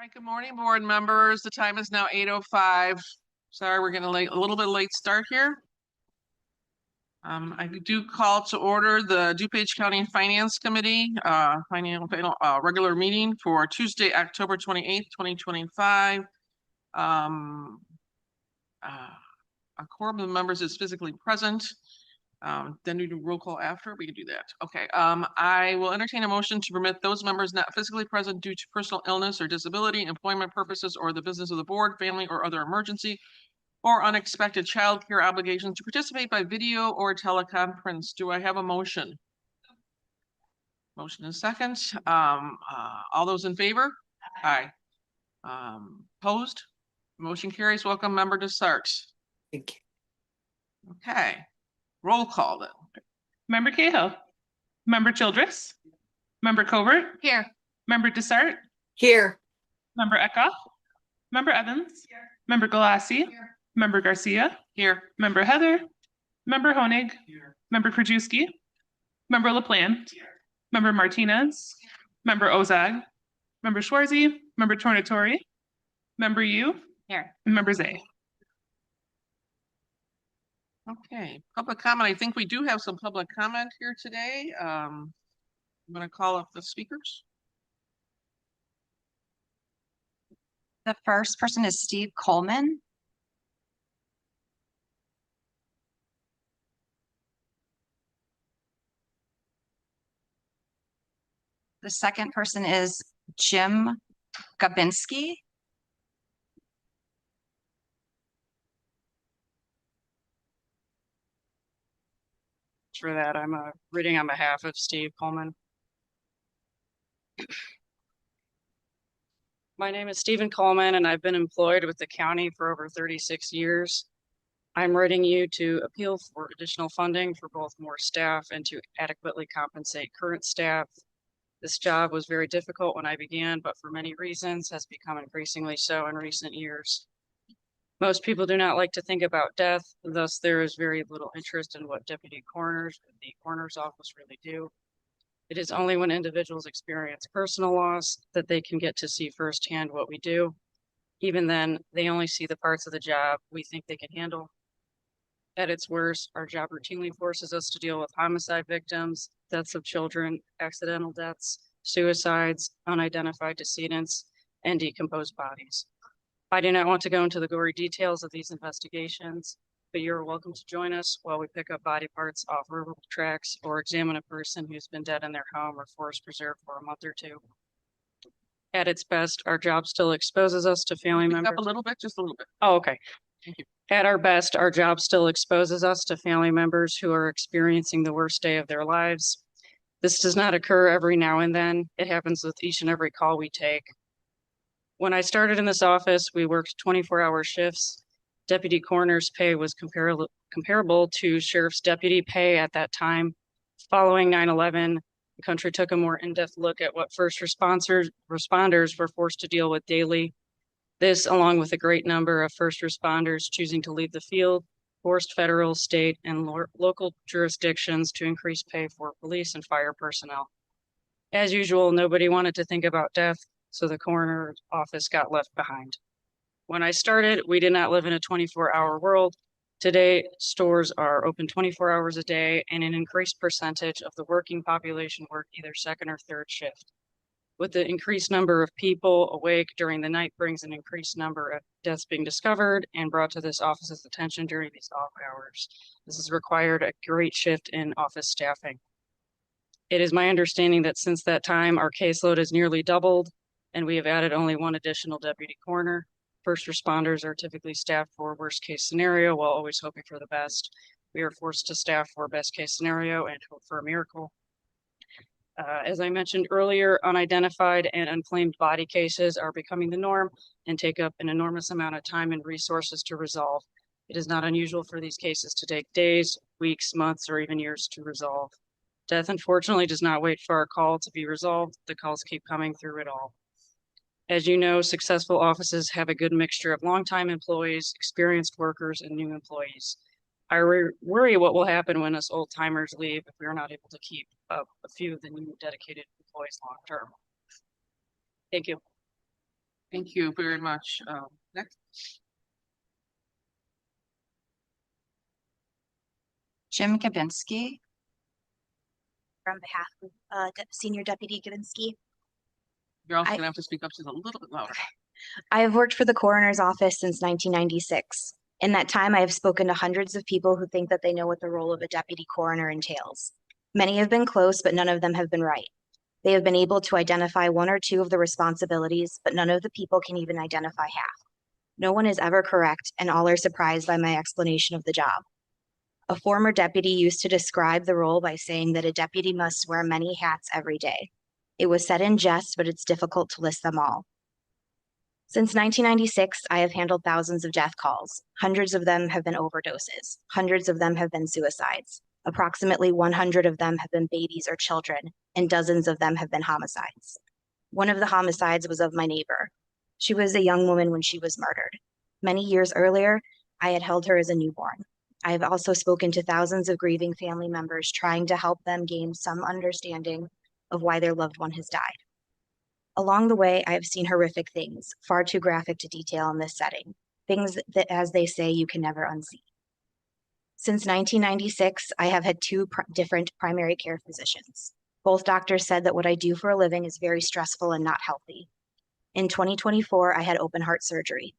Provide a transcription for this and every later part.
right, good morning, board members. The time is now 8:05. Sorry, we're getting a little bit late start here. I do call to order the DuPage County Finance Committee regular meeting for Tuesday, October 28th, 2025. A quorum of members is physically present. Then we do roll call after. We can do that. Okay. I will entertain a motion to permit those members not physically present due to personal illness or disability, employment purposes, or the business of the board, family, or other emergency, or unexpected child care obligations to participate by video or teleconference. Do I have a motion? Motion is second. All those in favor? Aye. Opposed? Motion carries. Welcome, member DeSart. Thank you. Okay. Roll call then. Member Cahill, Member Childress, Member Covert, Here. Member DeSart, Here. Member Eckhoff, Member Evans, Member Galassi, Member Garcia, Here. Member Heather, Member Honig, Member Krajewski, Member LaPlante, Member Martinez, Member Ozag, Member Schwarzy, Member Tornatori, Member Yu, Here. and Member Zay. Okay, public comment. I think we do have some public comment here today. I'm going to call up the speakers. The first person is Steve Coleman. The second person is Jim Gabinski. For that, I'm reading on behalf of Steve Coleman. My name is Stephen Coleman, and I've been employed with the county for over 36 years. I'm writing you to appeal for additional funding for both more staff and to adequately compensate current staff. This job was very difficult when I began, but for many reasons has become increasingly so in recent years. Most people do not like to think about death, thus there is very little interest in what deputy coroners and the coroner's office really do. It is only when individuals experience personal loss that they can get to see firsthand what we do. Even then, they only see the parts of the job we think they can handle. At its worst, our job routinely forces us to deal with homicide victims, deaths of children, accidental deaths, suicides, unidentified decedents, and decomposed bodies. I do not want to go into the gory details of these investigations, but you're welcome to join us while we pick up body parts off railroad tracks or examine a person who's been dead in their home or forest preserve for a month or two. At its best, our job still exposes us to family members. Up a little bit, just a little bit. Oh, okay. Thank you. At our best, our job still exposes us to family members who are experiencing the worst day of their lives. This does not occur every now and then. It happens with each and every call we take. When I started in this office, we worked 24-hour shifts. Deputy coroner's pay was comparable to sheriff's deputy pay at that time. Following 9/11, the country took a more in-depth look at what first responders were forced to deal with daily. This, along with a great number of first responders choosing to leave the field, forced federal, state, and local jurisdictions to increase pay for police and fire personnel. As usual, nobody wanted to think about death, so the coroner's office got left behind. When I started, we did not live in a 24-hour world. Today, stores are open 24 hours a day, and an increased percentage of the working population work either second or third shift. With the increased number of people awake during the night brings an increased number of deaths being discovered and brought to this office's attention during these off hours. This has required a great shift in office staffing. It is my understanding that since that time, our caseload has nearly doubled, and we have added only one additional deputy coroner. First responders are typically staffed for worst case scenario while always hoping for the best. We are forced to staff for best case scenario and hope for a miracle. As I mentioned earlier, unidentified and unclaimed body cases are becoming the norm and take up an enormous amount of time and resources to resolve. It is not unusual for these cases to take days, weeks, months, or even years to resolve. Death, unfortunately, does not wait for our call to be resolved. The calls keep coming through it all. As you know, successful offices have a good mixture of longtime employees, experienced workers, and new employees. I worry what will happen when us old timers leave if we are not able to keep up a few of the new dedicated employees long term. Thank you. Thank you very much. Next. Jim Kabinski, On behalf of Senior Deputy Givinsky. You're also I- gonna have to speak up just a little bit louder. I have worked for the coroner's office since 1996. In that time, I have spoken to hundreds of people who think that they know what the role of a deputy coroner entails. Many have been close, but none of them have been right. They have been able to identify one or two of the responsibilities, but none of the people can even identify half. No one is ever correct, and all are surprised by my explanation of the job. A former deputy used to describe the role by saying that a deputy must wear many hats every day. It was said in jest, but it's difficult to list them all. Since 1996, I have handled thousands of death calls. Hundreds of them have been overdoses. Hundreds of them have been suicides. Approximately 100 of them have been babies or children, and dozens of them have been homicides. One of the homicides was of my neighbor. She was a young woman when she was murdered. Many years earlier, I had held her as a newborn. I have also spoken to thousands of grieving family members, trying to help them gain some understanding of why their loved one has died. Along the way, I have seen horrific things, far too graphic to detail in this setting, things that, as they say, you can never unsee. Since 1996, I have had two different primary care physicians. Both doctors said that what I do for a living is very stressful and not healthy. In 2024, I had open heart surgery.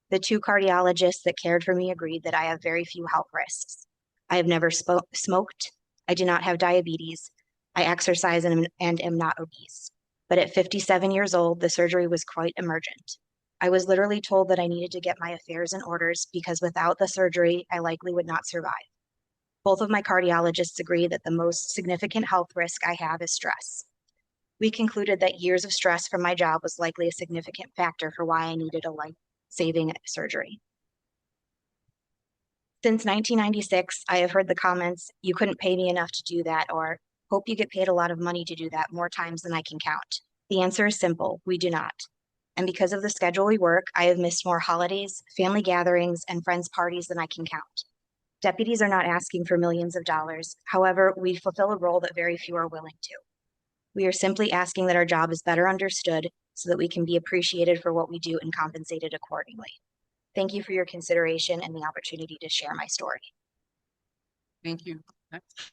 The two cardiologists that cared for me agreed that I have very few health risks. I have never smoked. I do not have diabetes. I exercise and am not obese. But at 57 years old, the surgery was quite emergent. I was literally told that I needed to get my affairs in order because without the surgery, I likely would not survive. Both of my cardiologists agree that the most significant health risk I have is stress. We concluded that years of stress from my job was likely a significant factor for why I needed a life-saving surgery. Since 1996, I have heard the comments, "You couldn't pay me enough to do that," or "Hope you get paid a lot of money to do that, more times than I can count." The answer is simple, we do not. And because of the schedule we work, I have missed more holidays, family gatherings, and friends' parties than I can count. Deputies are not asking for millions of dollars. However, we fulfill a role that very few are willing to. We are simply asking that our job is better understood so that we can be appreciated for what we do and compensated accordingly. Thank you for your consideration and the opportunity to share my story. Thank you. Next.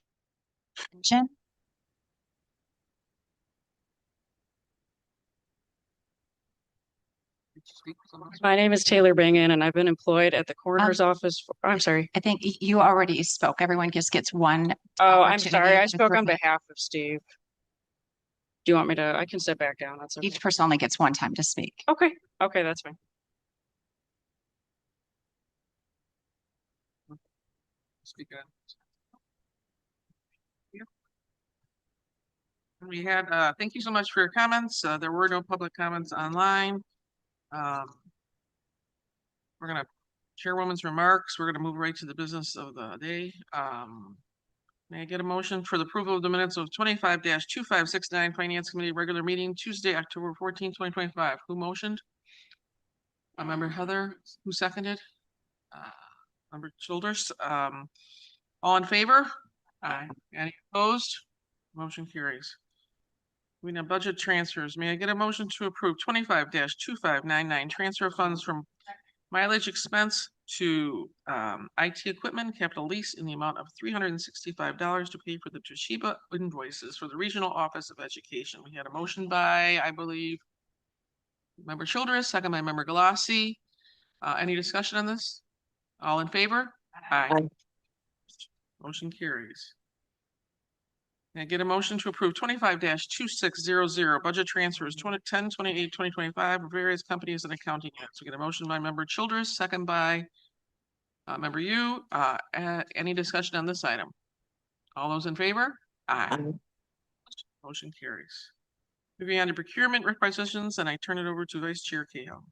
Jim, Did you speak? Someone else? My name is Taylor Bangan and I've been employed at the coroner's office. I'm sorry. I think you already spoke. Everyone just gets one. Oh, I'm sorry. opportunity I to spoke on remain. behalf of Steve. Do you want me to? I can sit back down. That's okay. Each person only gets one time to speak. Okay. Okay, that's fine. Speak on. We had, thank you so much for your comments. There were no public comments online. We're gonna, Chairwoman's remarks, we're gonna move right to the business of the day. May I get a motion for the approval of the minutes of 25-2569 Finance Committee regular meeting Tuesday, October 14, 2025. Who motioned? Member Heather, who seconded? Member Childers, all in favor? Aye. Any opposed? Motion carries. We have budget transfers. May I get a motion to approve 25-2599 transfer of funds from mileage expense to IT equipment capital lease in the amount of $365 to pay for the Toshiba invoices for the Regional Office of Education. We had a motion by, I believe, Member Childress, second by Member Galassi. Any discussion on this? All in favor? Aye. Motion carries. May I get a motion to approve 25-2600 budget transfers 10/28/2025 for various companies and accounting units. We get a motion by Member Childress, second by Member Yu. Any discussion on this item? All those in favor? Aye. Motion carries. Moving on to procurement requisitions, and I turn it over to Vice Chair Cahill.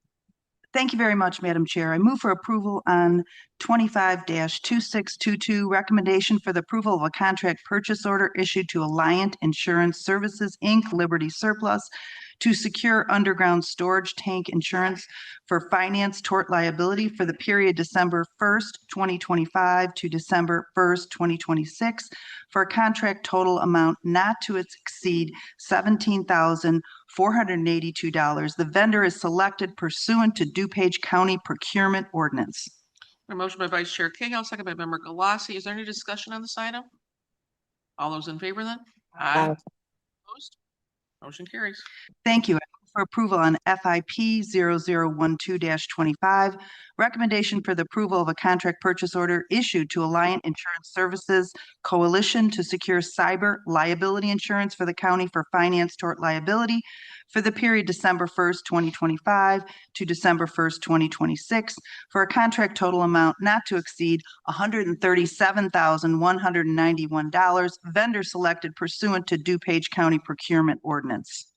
Thank you very much, Madam Chair. I move for approval on 25-2622, recommendation for the approval of a contract purchase order issued to Alliant Insurance Services, Inc., Liberty Surplus, to secure underground storage tank insurance for finance tort liability for the period December 1st, 2025 to December 1st, 2026, for a contract total amount not to exceed $17,482. The vendor is selected pursuant to DuPage County Procurement Ordinance. A motion by Vice Chair Cahill, second by Member Galassi. Is there any discussion on this item? All those in favor then? Aye. Opposed? Motion carries. Thank you. I move for approval on FIP 0012-25, recommendation for the approval of a contract purchase order issued to Alliant Insurance Services Coalition to secure cyber liability insurance for the county for finance tort liability for the period December 1st, 2025 to December 1st, 2026, for a contract total amount not to exceed $137,191, vendor selected pursuant to DuPage County Procurement Ordinance.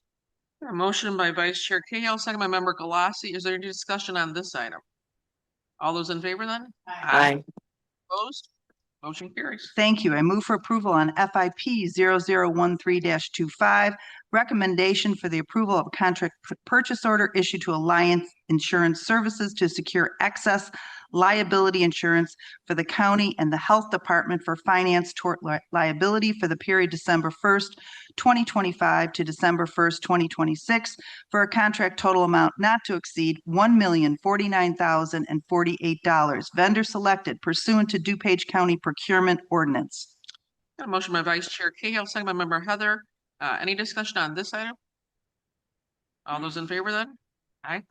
A motion by Vice Chair Cahill, second by Member Galassi. Is there any discussion on this item? All those in favor then? Aye. Opposed? Motion carries. Thank you. I move for approval on FIP 0013-25, recommendation for the approval of a contract purchase order issued to Alliance Insurance Services to secure excess liability insurance for the county and the health department for finance tort liability for the period December 1st, 2025 to December 1st, 2026, for a contract total amount not to exceed $1,049,048. Vendor selected pursuant to DuPage County Procurement Ordinance. Got a motion by Vice Chair Cahill, second by Member Heather. Any discussion on this item? All those in favor then? Aye.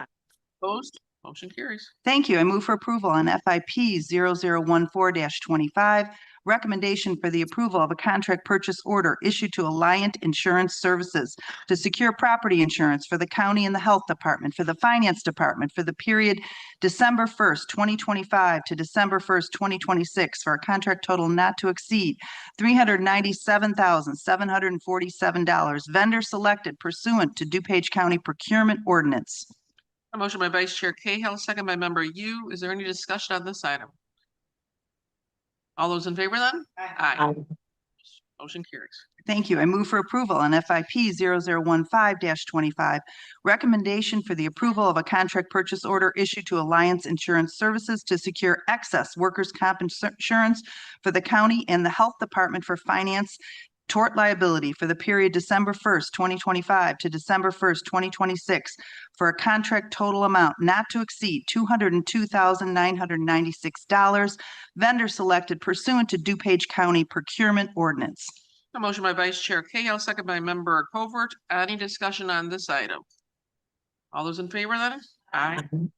Opposed? Motion carries. Thank you. I move for approval on FIP 0014-25, recommendation for the approval of a contract purchase order issued to Alliant Insurance Services to secure property insurance for the county and the health department, for the finance department, for the period December 1st, 2025 to December 1st, 2026, for a contract total not to exceed $397,747. Vendor selected pursuant to DuPage County Procurement Ordinance. A motion by Vice Chair Cahill, second by Member Yu. Is there any discussion on this item? All those in favor then? Aye. Motion carries. Thank you. I move for approval on FIP 0015-25, recommendation for the approval of a contract purchase order issued to Alliance Insurance Services to secure excess workers' comp insurance for the county and the health department for finance tort liability for the period December 1st, 2025 to December 1st, 2026, for a contract total amount not to exceed $202,996. Vendor selected pursuant to DuPage County Procurement Ordinance. A motion by Vice Chair Cahill, second by Member Covert. Any discussion on this item? All those in favor then? Aye. Opposed?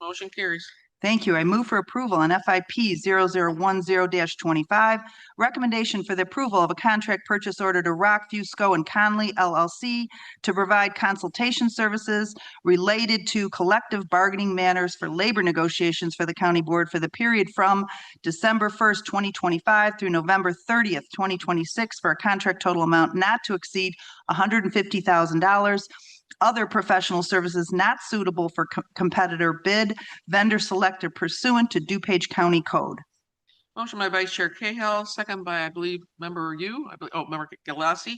Motion carries. Thank you. I move for approval on FIP 0010-25, recommendation for the approval of a contract purchase order to Rockview, Sco and Conley LLC to provide consultation services related to collective bargaining matters for labor negotiations for the county board for the period from December 1st, 2025 through November 30th, 2026, for a contract total amount not to exceed $150,000. Other professional services not suitable for competitor bid, vendor selected pursuant to DuPage County Code. Motion by Vice Chair Cahill, second by, I believe, Member Yu, Member Galassi.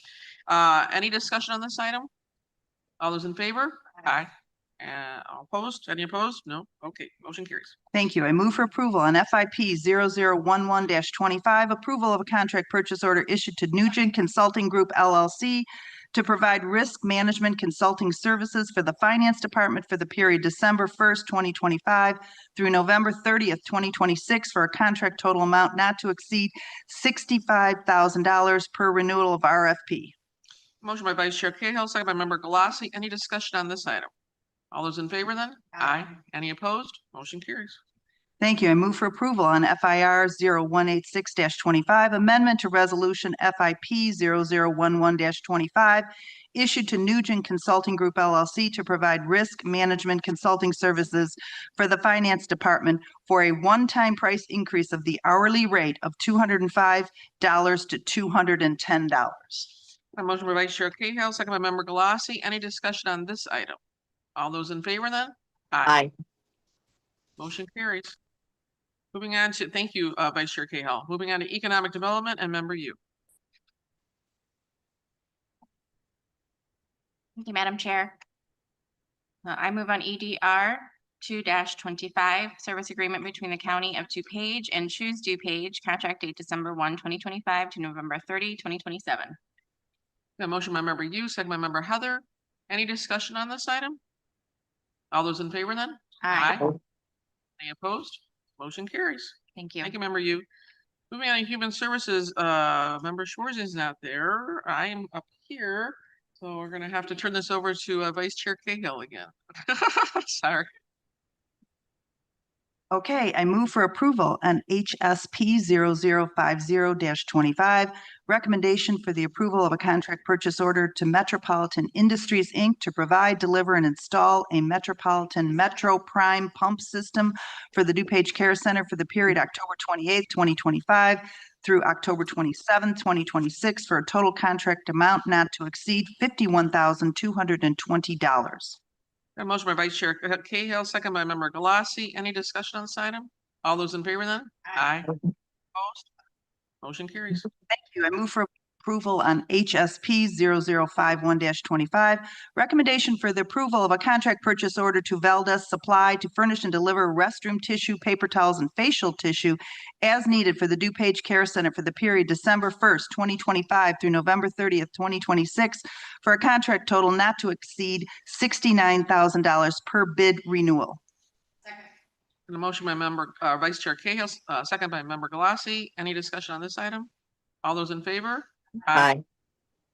Any discussion on this item? All those in favor? Aye. All opposed? Any opposed? No? Okay, motion carries. Thank you. I move for approval on FIP 0011-25, approval of a contract purchase order issued to Nugent Consulting Group LLC to provide risk management consulting services for the finance department for the period December 1st, 2025 through November 30th, 2026, for a contract total amount not to exceed $65,000 per renewal of RFP. Motion by Vice Chair Cahill, second by Member Galassi. Any discussion on this item? All those in favor then? Aye. Any opposed? Motion carries. Thank you. I move for approval on FIR 0186-25, amendment to resolution FIP 0011-25, issued to Nugent Consulting Group LLC to provide risk management consulting services for the finance department for a one-time price increase of the hourly rate of $205 to $210. A motion by Vice Chair Cahill, second by Member Galassi. Any discussion on this item? All those in favor then? Aye. Motion carries. Moving on to, thank you, Vice Chair Cahill. Moving on to Economic Development and Member Yu. Thank you, Madam Chair. I move on EDR 2-25, service agreement between the County of DuPage and Choose DuPage, contract date December 1, 2025 to November 30, 2027. A motion by member Hughes, second by member Heather. Any discussion on this item? All those in favor then? Aye. Any opposed? Motion carries. Thank you. Thank you, member Yu. Moving on to Human Services, member Schwartz is not there. I am up here. So we're gonna have to turn this over to Vice Chair Cahill again. Sorry. Okay, I move for approval on HSP 0050-25, recommendation for the approval of a contract purchase order to Metropolitan Industries, Inc. to provide, deliver, and install a Metropolitan Metro Prime pump system for the DuPage Care Center for the period October 28th, 2025 through October 27th, 2026 for a total contract amount not to exceed $51,220. A motion by Vice Chair Cahill, second by member Galassi. Any discussion on this item? All those in favor then? Aye. Opposed? Motion carries. Thank you. I move for approval on HSP 0051-25, recommendation for the approval of a contract purchase order to Valdez Supply to furnish and deliver restroom tissue, paper towels, and facial tissue as needed for the DuPage Care Center for the period December 1st, 2025 through November 30th, 2026 for a contract total not to exceed $69,000 per bid renewal. And a motion by member, Vice Chair Cahill, second by member Galassi. Any discussion on this item? All those in favor? Aye.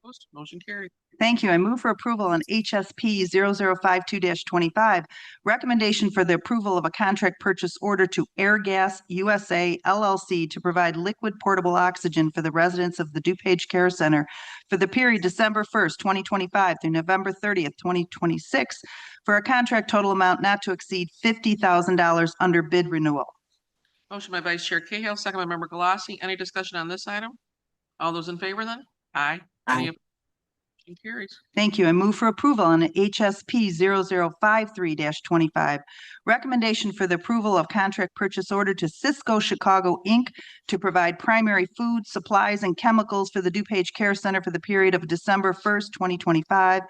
Opposed? Motion carried. Thank you. I move for approval on HSP 0052-25, recommendation for the approval of a contract purchase order to Airgas USA LLC to provide liquid portable oxygen for the residents of the DuPage Care Center for the period December 1st, 2025 through November 30th, 2026 for a contract total amount not to exceed $50,000 under bid renewal. Motion by Vice Chair Cahill, second by member Galassi. Any discussion on this item? All those in favor then? Aye. Any Aye. opposed? Motion carries. Thank you. I move for approval on HSP 0053-25, recommendation for the approval of contract purchase order to Cisco Chicago, Inc. to provide primary food, supplies, and chemicals for the DuPage Care Center for the period of December 1st, 2025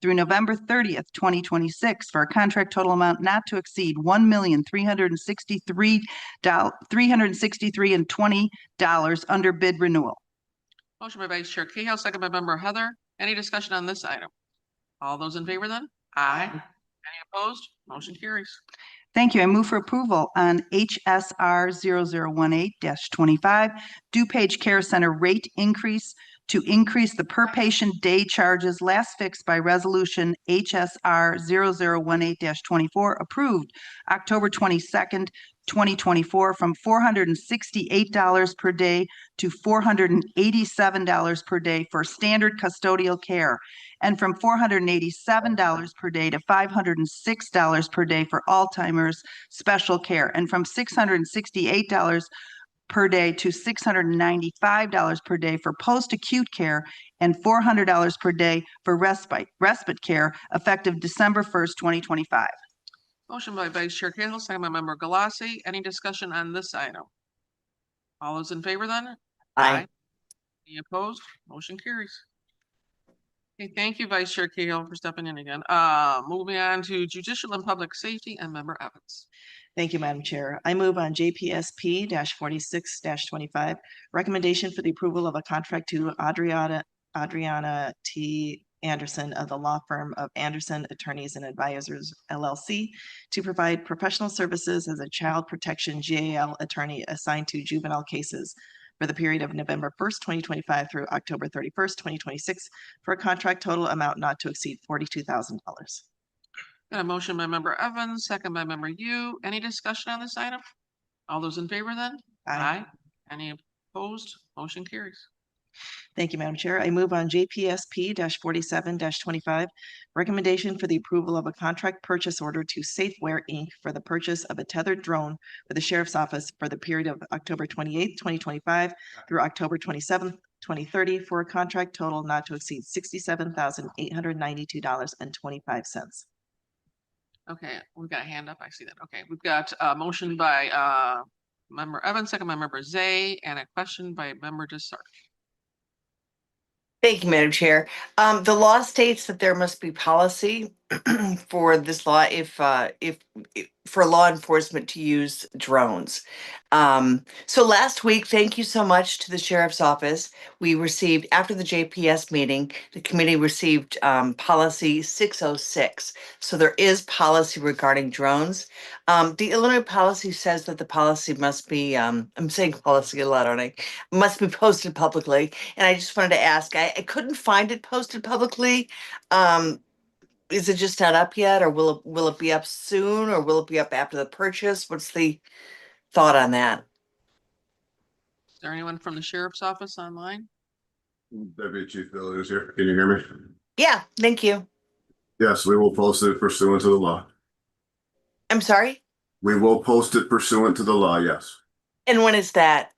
through November 30th, 2026 for a contract total amount not to exceed $1,363,363.20 under bid renewal. Motion by Vice Chair Cahill, second by member Heather. Any discussion on this item? All those in favor then? Aye. Any opposed? Motion carries. Thank you. I move for approval on HSR 0018-25, DuPage Care Center rate increase to increase the per patient day charges last fixed by resolution HSR 0018-24 approved October 22nd, 2024 from $468 per day to $487 per day for standard custodial care and from $487 per day to $506 per day for Alzheimer's special care and from $668 per day to $695 per day for post-acute care and $400 per day for respite care effective December 1st, 2025. Motion by Vice Chair Cahill, second by member Galassi. Any discussion on this item? All those in favor then? Aye. Any opposed? Motion carries. Okay, thank you, Vice Chair Cahill, for stepping in again. Moving on to Judicial and Public Safety and member Evans. Thank you, Madam Chair. I move on JPSP 46-25, recommendation for the approval of a contract to Adriana T. Anderson of the law firm of Anderson Attorneys and Advisors LLC to provide professional services as a child protection GAL attorney assigned to juvenile cases for the period of November 1st, 2025 through October 31st, 2026 for a contract total amount not to exceed $42,000. Got a motion by member Evans, second by member Yu. Any discussion on this item? All those in favor then? Aye. Any opposed? Motion carries. Thank you, Madam Chair. I move on JPSP 47-25, recommendation for the approval of a contract purchase order to Safeware Inc. for the purchase of a tethered drone for the Sheriff's Office for the period of October 28th, 2025 through October 27th, 2030 for a contract total not to exceed $67,892.25. Okay, we've got a hand up. I see that. Okay, we've got a motion by member Evans, second by member Zay, and a question by member Desart. Thank you, Madam Chair. The law states that there must be policy for this law if for law enforcement to use drones. So last week, thank you so much to the sheriff's office. We received, after the JPS meeting, the committee received policy 606. So there is policy regarding drones. The Illinois policy says that the policy must be, I'm saying policy a lot, aren't I? Must be posted publicly. And I just wanted to ask, I couldn't find it posted publicly. Is it just not up yet, or will it be up soon, or will it be up after the purchase? What's the thought on that? Is there anyone from the sheriff's office online? Deputy Chief Bill is here. Can you hear me? Yeah, thank you. Yes, we will post it pursuant to the law. I'm sorry? We will post it pursuant to the law, yes. And when is that?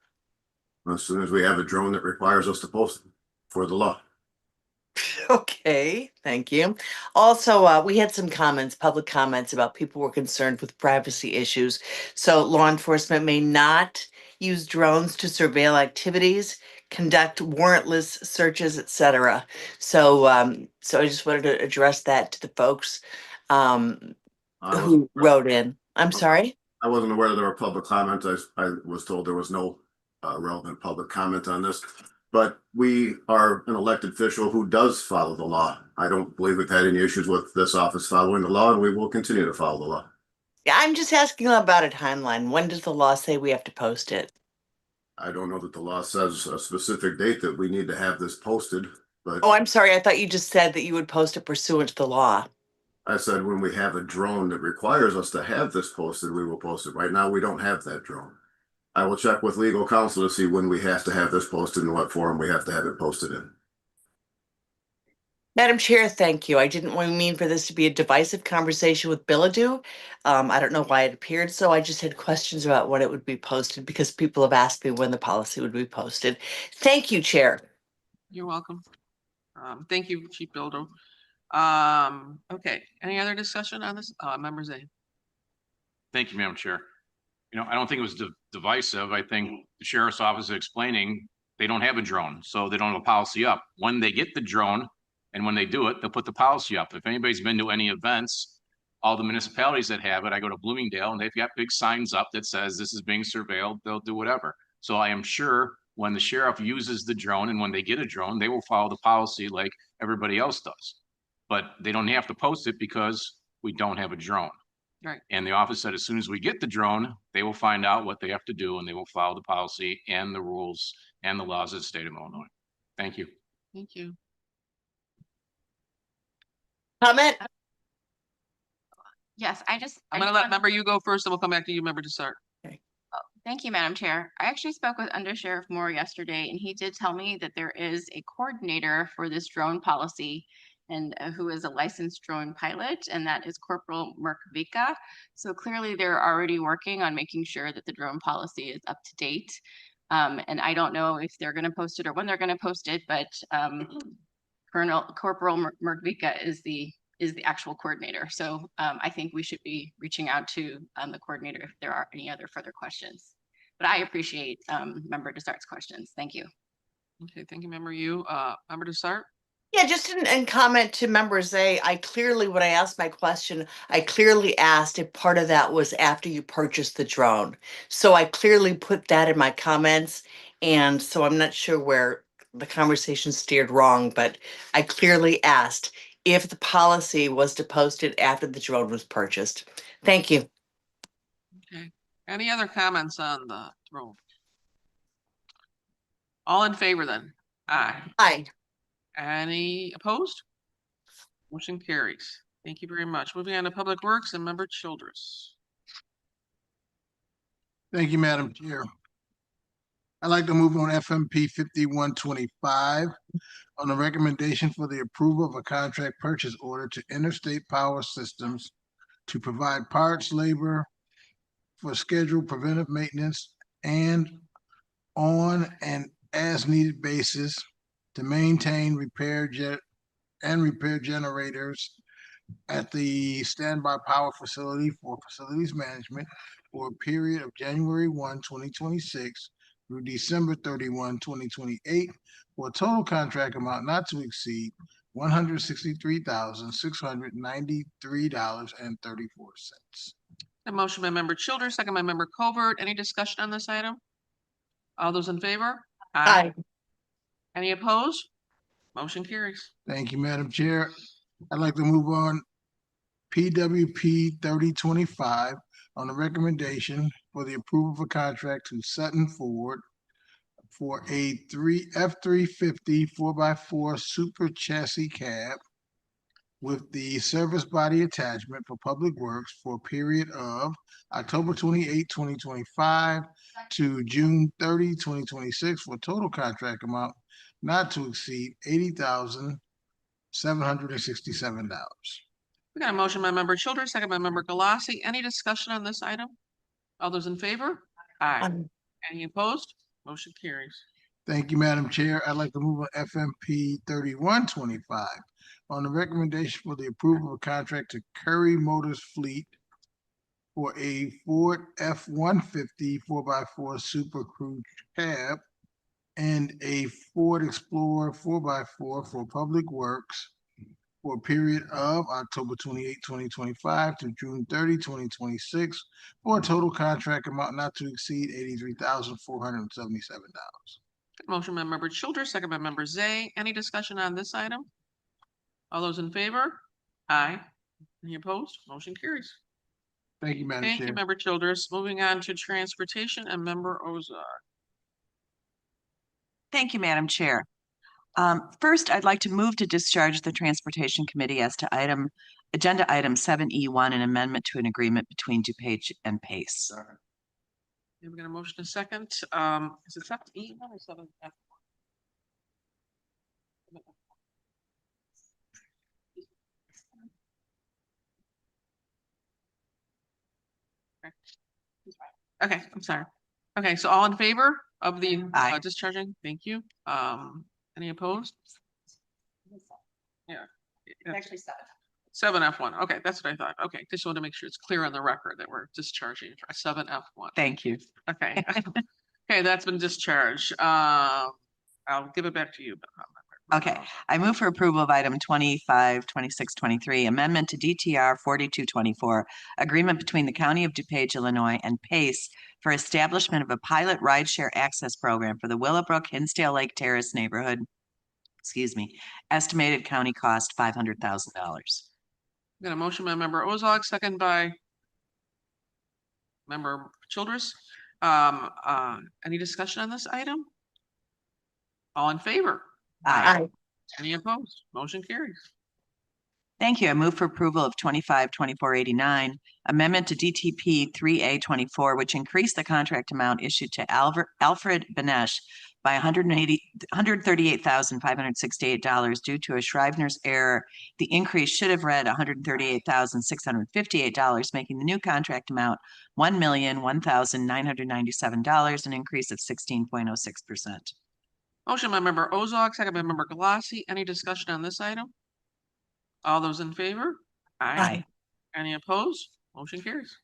As soon as we have a drone that requires us to post it for the law. Okay, thank you. Also, we had some comments, public comments about people were concerned with privacy issues. So law enforcement may not use drones to surveil activities, conduct warrantless searches, etc. So, so I just wanted to address that to the folks who wrote in. I'm sorry? I wasn't aware there were public comments. I was told there was no relevant public comment on this. But we are an elected official who does follow the law. I don't believe we've had any issues with this office following the law, and we will continue to follow the law. Yeah, I'm just asking about a timeline. When does the law say we have to post it? I don't know that the law says a specific date that we need to have this posted, but Oh, I'm sorry. I thought you just said that you would post it pursuant to the law. I said when we have a drone that requires us to have this posted, we will post it. Right now, we don't have that drone. I will check with legal counsel to see when we have to have this posted and what form we have to have it posted in. Madam Chair, thank you. I didn't mean for this to be a divisive conversation with Billadu. I don't know why it appeared so. I just had questions about when it would be posted because people have asked me when the policy would be posted. Thank you, Chair. You're welcome. Thank you, Chief Builder. Okay, any other discussion on this? Member Zane? Thank you, Madam Chair. You know, I don't think it was divisive. I think the sheriff's office is explaining they don't have a drone, so they don't have a policy up. When they get the drone and when they do it, they'll put the policy up. If anybody's been to any events, all the municipalities that have it, I go to Bloomingdale and they've got big signs up that says this is being surveilled, they'll do whatever. So I am sure when the sheriff uses the drone and when they get a drone, they will follow the policy like everybody else does. But they don't have to post it because we don't have a drone. Right. And the office said as soon as we get the drone, they will find out what they have to do and they will follow the policy and the rules and the laws of the state of Illinois. Thank you. Thank you. Comment? Yes, I'm gonna let member you go first and we'll come back to you, member to start. Thank you, Madam Chair. I actually spoke with Under Sheriff Moore yesterday, and he did tell me that there is a coordinator for this drone policy and who is a licensed drone pilot, and that is Corporal Merkvika. So clearly they're already working on making sure that the drone policy is up to date. And I don't know if they're gonna post it or when they're gonna post it, but Corporal Merkvika is the actual coordinator. So I think we should be reaching out to the coordinator if there are any other further questions. But I appreciate Member Desart's questions. Thank you. Okay, thank you, member you. Member to start? Yeah, just in comment to members, when I asked my question, I clearly asked if part of that was after you purchased the drone. So I clearly put that in my comments. And so I'm not sure where the conversation steered wrong, but I clearly asked if the policy was to post it after the drone was purchased. Thank you. Okay. Any other comments on the drone? All in favor then? Aye. Aye. Any opposed? Motion carries. Thank you very much. Moving on to Public Works and member Childress. Thank you, Madam Chair. I'd like to move on FMP 5125 on the recommendation for the approval of a contract purchase order to Interstate Power Systems to provide parts, labor for scheduled preventive maintenance and on an as-needed basis to maintain repair generators at the standby power facility for facilities management for a period of January 1, 2026 through December 31, 2028, for a total contract amount not to exceed $163,693.34. A motion by member Childers, second by member Covert. Any discussion on this item? All those in favor? Aye. Any opposed? Motion carries. Thank you, Madam Chair. I'd like to move on PWP 3025 on the recommendation for the approval of a contract to Sutton Ford for a F-350 4x4 super chassis cab with the service body attachment for Public Works for a period of October 28, 2025 to June 30, 2026, for a total contract amount not to exceed $80,767. We got a motion by member Childers, second by member Galassi. Any discussion on this item? All those in favor? Aye. Any opposed? Motion carries. Thank you, Madam Chair. I'd like to move on FMP 3125 on the recommendation for the approval of a contract to Curry Motors Fleet for a Ford F-150 4x4 Super Crew cab and a Ford Explorer 4x4 for Public Works for a period of October 28, 2025 to June 30, 2026, for a total contract amount not to exceed $83,477. Motion by member Childers, second by member Zay. Any discussion on this item? All those in favor? Aye. Any opposed? Motion carries. Thank you, Madam Thank Chair. you, member Childers. Moving on to transportation and member Ozark. Thank you, Madam Chair. First, I'd like to move to discharge the Transportation Committee as to agenda item 7E1, an amendment to an agreement between DuPage and Pace. We're gonna motion a second. Is it 7E1 or 7F? Okay, I'm sorry. Okay, so all in favor of the Aye. discharging? Thank you. Any opposed? Yeah. Actually, 7F1. Okay, that's what I thought. Okay, just want to make sure it's clear on the record that we're discharging for 7F1. Thank you. Okay. Okay, that's been discharged. I'll give it back to you. Okay, I move for approval of item 25, 26, 23, amendment to DTR 4224, agreement between the County of DuPage, Illinois and Pace for establishment of a pilot rideshare access program for the Willowbrook Hinsdale Lake Terrace neighborhood. Excuse me, estimated county cost $500,000. Got a motion by member Ozog, second by member Childress. Any discussion on this item? All in favor? Aye. Any opposed? Motion carries. Thank you. I move for approval of 25, 2489, amendment to DTP 3A24, which increased the contract amount issued to Alfred Benesh by $138,568 due to a Scrivener's error. The increase should have read $138,658, making the new contract amount $1,001,997, an increase of 16.06%. Motion by member Ozog, second by member Galassi. Any discussion on this item? All those in favor? Aye. Any opposed? Motion carries.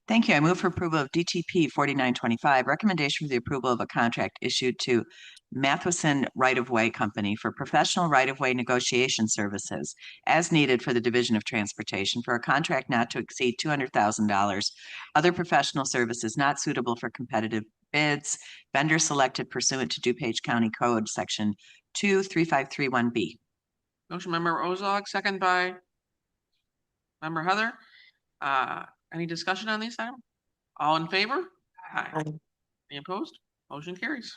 Thank you. I move for approval of DTP 4925, recommendation for the approval of a contract issued to Matheson Right-of-Way Company for professional right-of-way negotiation services as needed for the Division of Transportation for a contract not to exceed $200,000. Other professional services not suitable for competitive bids, vendor selected pursuant to DuPage County Code Section 23531B. Motion by member Ozog, second by member Heather. Any discussion on these items? All in favor? Aye. Any opposed? Motion carries.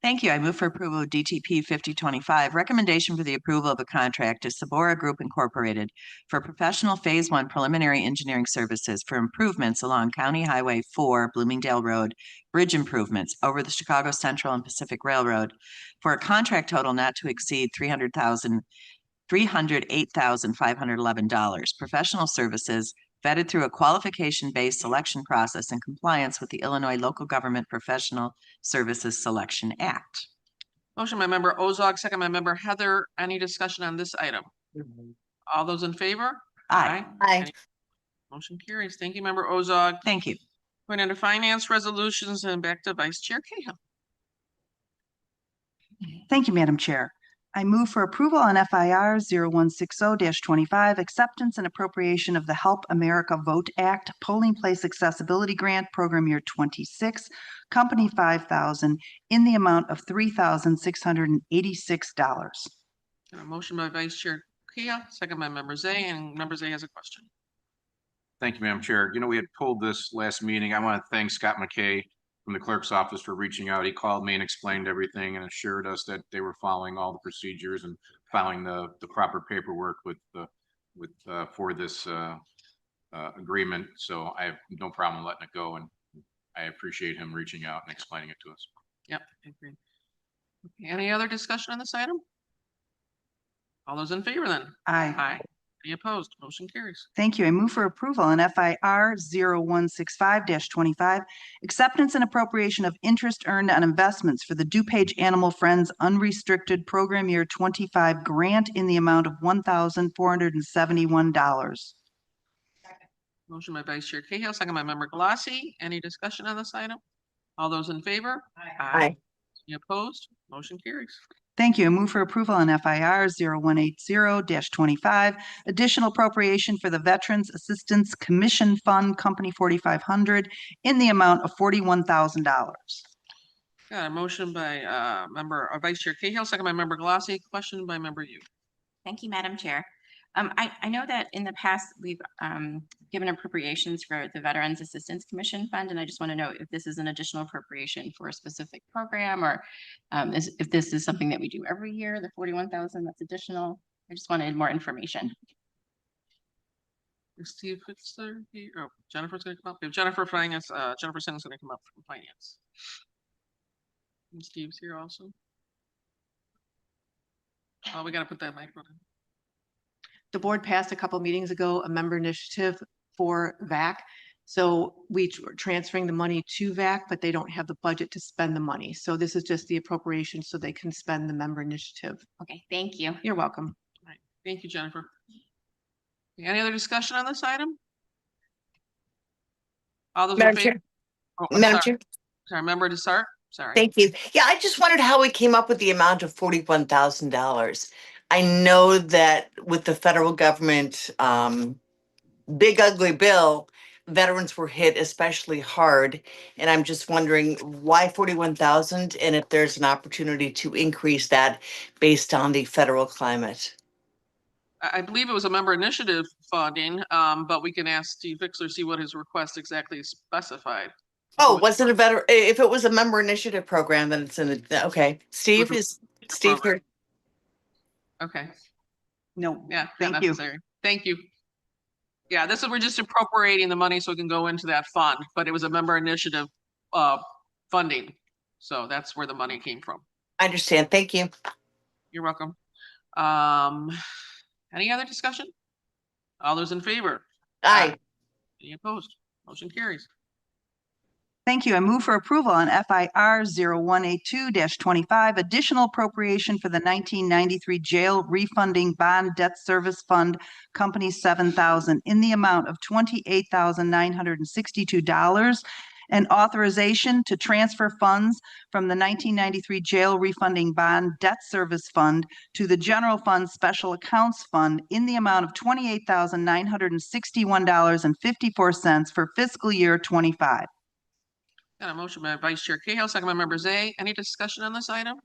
Thank you. I move for approval of DTP 5025, recommendation for the approval of a contract to Sabora Group Incorporated for professional Phase 1 preliminary engineering services for improvements along County Highway 4 Bloomingdale Road, bridge improvements over the Chicago Central and Pacific Railroad for a contract total not to exceed $308,511. Professional services vetted through a qualification-based selection process in compliance with the Illinois Local Government Professional Services Selection Act. Motion by member Ozog, second by member Heather. Any discussion on this item? All those in favor? Aye. Aye. Any- Motion carries. Thank you, member Ozog. Thank you. Going into finance resolutions and back to Vice Chair Cahill. Thank you, Madam Chair. I move for approval on FIR 0160-25, acceptance and appropriation of the Help America Vote Act Polling Place Accessibility Grant, Program Year 26, Company 5,000, in the amount of $3,686. Got a motion by Vice Chair Cahill, second by Member Zay, and Member Zay has a question. Thank you, Madam Chair. You know, we had pulled this last meeting. I want to thank Scott McKay from the clerk's office for reaching out. He called me and explained everything and assured us that they were following all the procedures and filing the proper paperwork for this agreement. So I have no problem letting it go, and I appreciate him reaching out and explaining it to us. Yep, I agree. Okay, any other discussion on this item? All those in favor then? Aye. Aye. Any opposed? Motion carries. Thank you. I move for approval on FIR 0165-25, acceptance and appropriation of interest earned on investments for the DuPage Animal Friends Unrestricted Program Year 25 grant in the amount of $1,471. Motion by Vice Chair Cahill, second by Member Galassi. Any discussion on this item? All those in favor? Aye. Any opposed? Motion carries. Thank you. I move for approval on FIR 0180-25, additional appropriation for the Veterans Assistance Commission Fund, Company 4500, in the amount of $41,000. Got a motion by Vice Chair Cahill, second by Member Galassi. Question by Member Yu. Thank you, Madam Chair. I know that in the past, we've given appropriations for the Veterans Assistance Commission Fund, and I just want to know if this is an additional appropriation for a specific program, or if this is something that we do every year, the 41,000 that's additional. I just wanted more information. Is Steve Fixler here? Oh, Jennifer's gonna come up. We have Jennifer Finance, Jennifer Simmons gonna come up from Finance. And Steve's here also. Oh, we gotta put that microphone in. The board passed a couple meetings ago, a member initiative for VAC. So we're transferring the money to VAC, but they don't have the budget to spend the money. So this is just the appropriation so they can spend the member initiative. Okay, thank you. You're welcome. All right. Thank you, Jennifer. Any other discussion on this item? All those in Madam favor? Chair, Oh, I'm Madam sorry. Chair, Sorry, Member Desart? Sorry. thank you. Yeah, I just wondered how we came up with the amount of $41,000. I know that with the federal government, big ugly bill, veterans were hit especially hard. And I'm just wondering why 41,000 and if there's an opportunity to increase that based on the federal climate. I believe it was a member initiative funding, but we can ask Steve Fixler, see what his request exactly specified. Oh, was it a better, if it was a member initiative program, then it's in the, okay. Steve, is Steve here? Okay, No, yeah, not thank you. necessary. Thank you. Yeah, this is, we're just appropriating the money so it can go into that fund, but it was a member initiative funding. So that's where the money came from. I understand. Thank you. You're welcome. Any other discussion? All those in favor? Aye. Any opposed? Motion carries. Thank you. I move for approval on FIR 0182-25, additional appropriation for the 1993 Jail Refunding Bond Debt Service Fund, Company 7,000, in the amount of $28,962, and authorization to transfer funds from the 1993 Jail Refunding Bond Debt Service Fund to the General Fund Special Accounts Fund in the amount of $28,961.54 for fiscal year 25. Got a motion by Vice Chair Cahill, second by Member Zay. Any discussion on this item?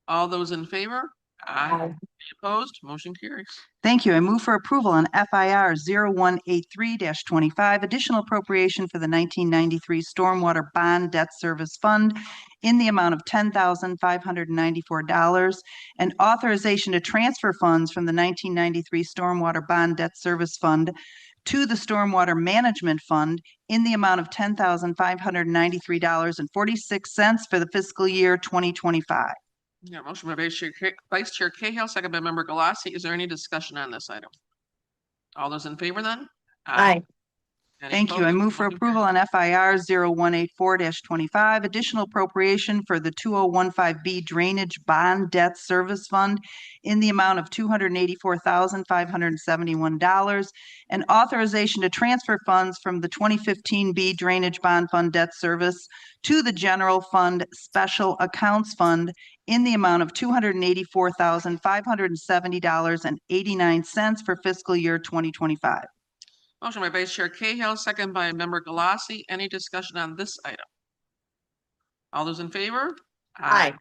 All those in favor? Aye. Any opposed? Motion carries. Thank you. I move for approval on FIR 0183-25, additional appropriation for the 1993 Stormwater Bond Debt Service Fund in the amount of $10,594, and authorization to transfer funds from the 1993 Stormwater Bond Debt Service Fund to the Stormwater Management Fund in the amount of $10,593.46 for the fiscal year 2025. Yeah, motion by Vice Chair Cahill, second by Member Galassi. Is there any discussion on this item? All those in favor then? Aye. Any Thank you. I opposed? move for Motion approval on FIR 0184-25, additional appropriation for the 2015B Drainage Bond Debt Service Fund in the amount of $284,571, and authorization to transfer funds from the 2015B Drainage Bond Fund Debt Service to the General Fund Special Accounts Fund in the amount of $284,570.89 for fiscal year 2025. Motion by Vice Chair Cahill, second by Member Galassi. Any discussion on this item? All those in favor? Aye.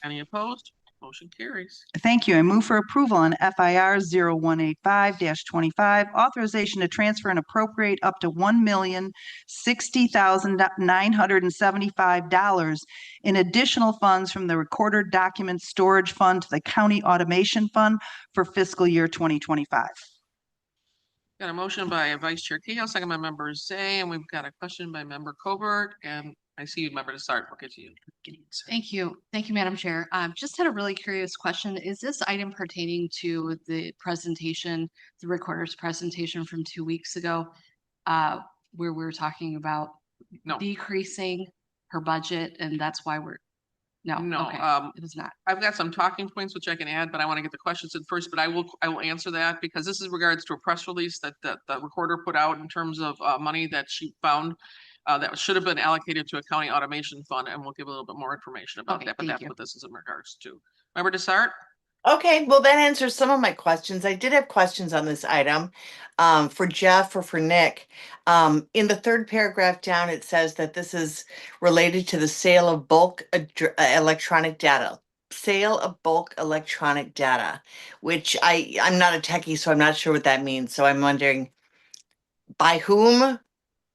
Any opposed? Motion carries. Thank you. I move for approval on FIR 0185-25, authorization to transfer and appropriate up to $1,060,975 in additional funds from the Recorder Document Storage Fund to the County Automation Fund for fiscal year 2025. Got a motion by Vice Chair Cahill, second by Member Zay, and we've got a question by Member Covert, and I see you, Member to start. We'll get to you. Thank you. Thank you, Madam Chair. Just had a really curious question. Is this item pertaining to the presentation, the recorder's presentation from 2 weeks ago? Where we were talking about No. decreasing her budget, and that's why no, okay, it is not. I've got some talking points which I can add, but I want to get the questions in first, but I will answer that because this is regards to a press release that the recorder put out in terms of money that she found that should have been allocated to a county automation fund, and we'll give a little bit more information about Okay, that, but thank that's you. what this is in regards to. Member Desart? Okay, well, that answers some of my questions. I did have questions on this item for Jeff or for Nick. In the third paragraph down, it says that this is related to the sale of bulk electronic data. Sale of bulk electronic data, which I'm not a techie, so I'm not sure what that means. So I'm wondering by whom,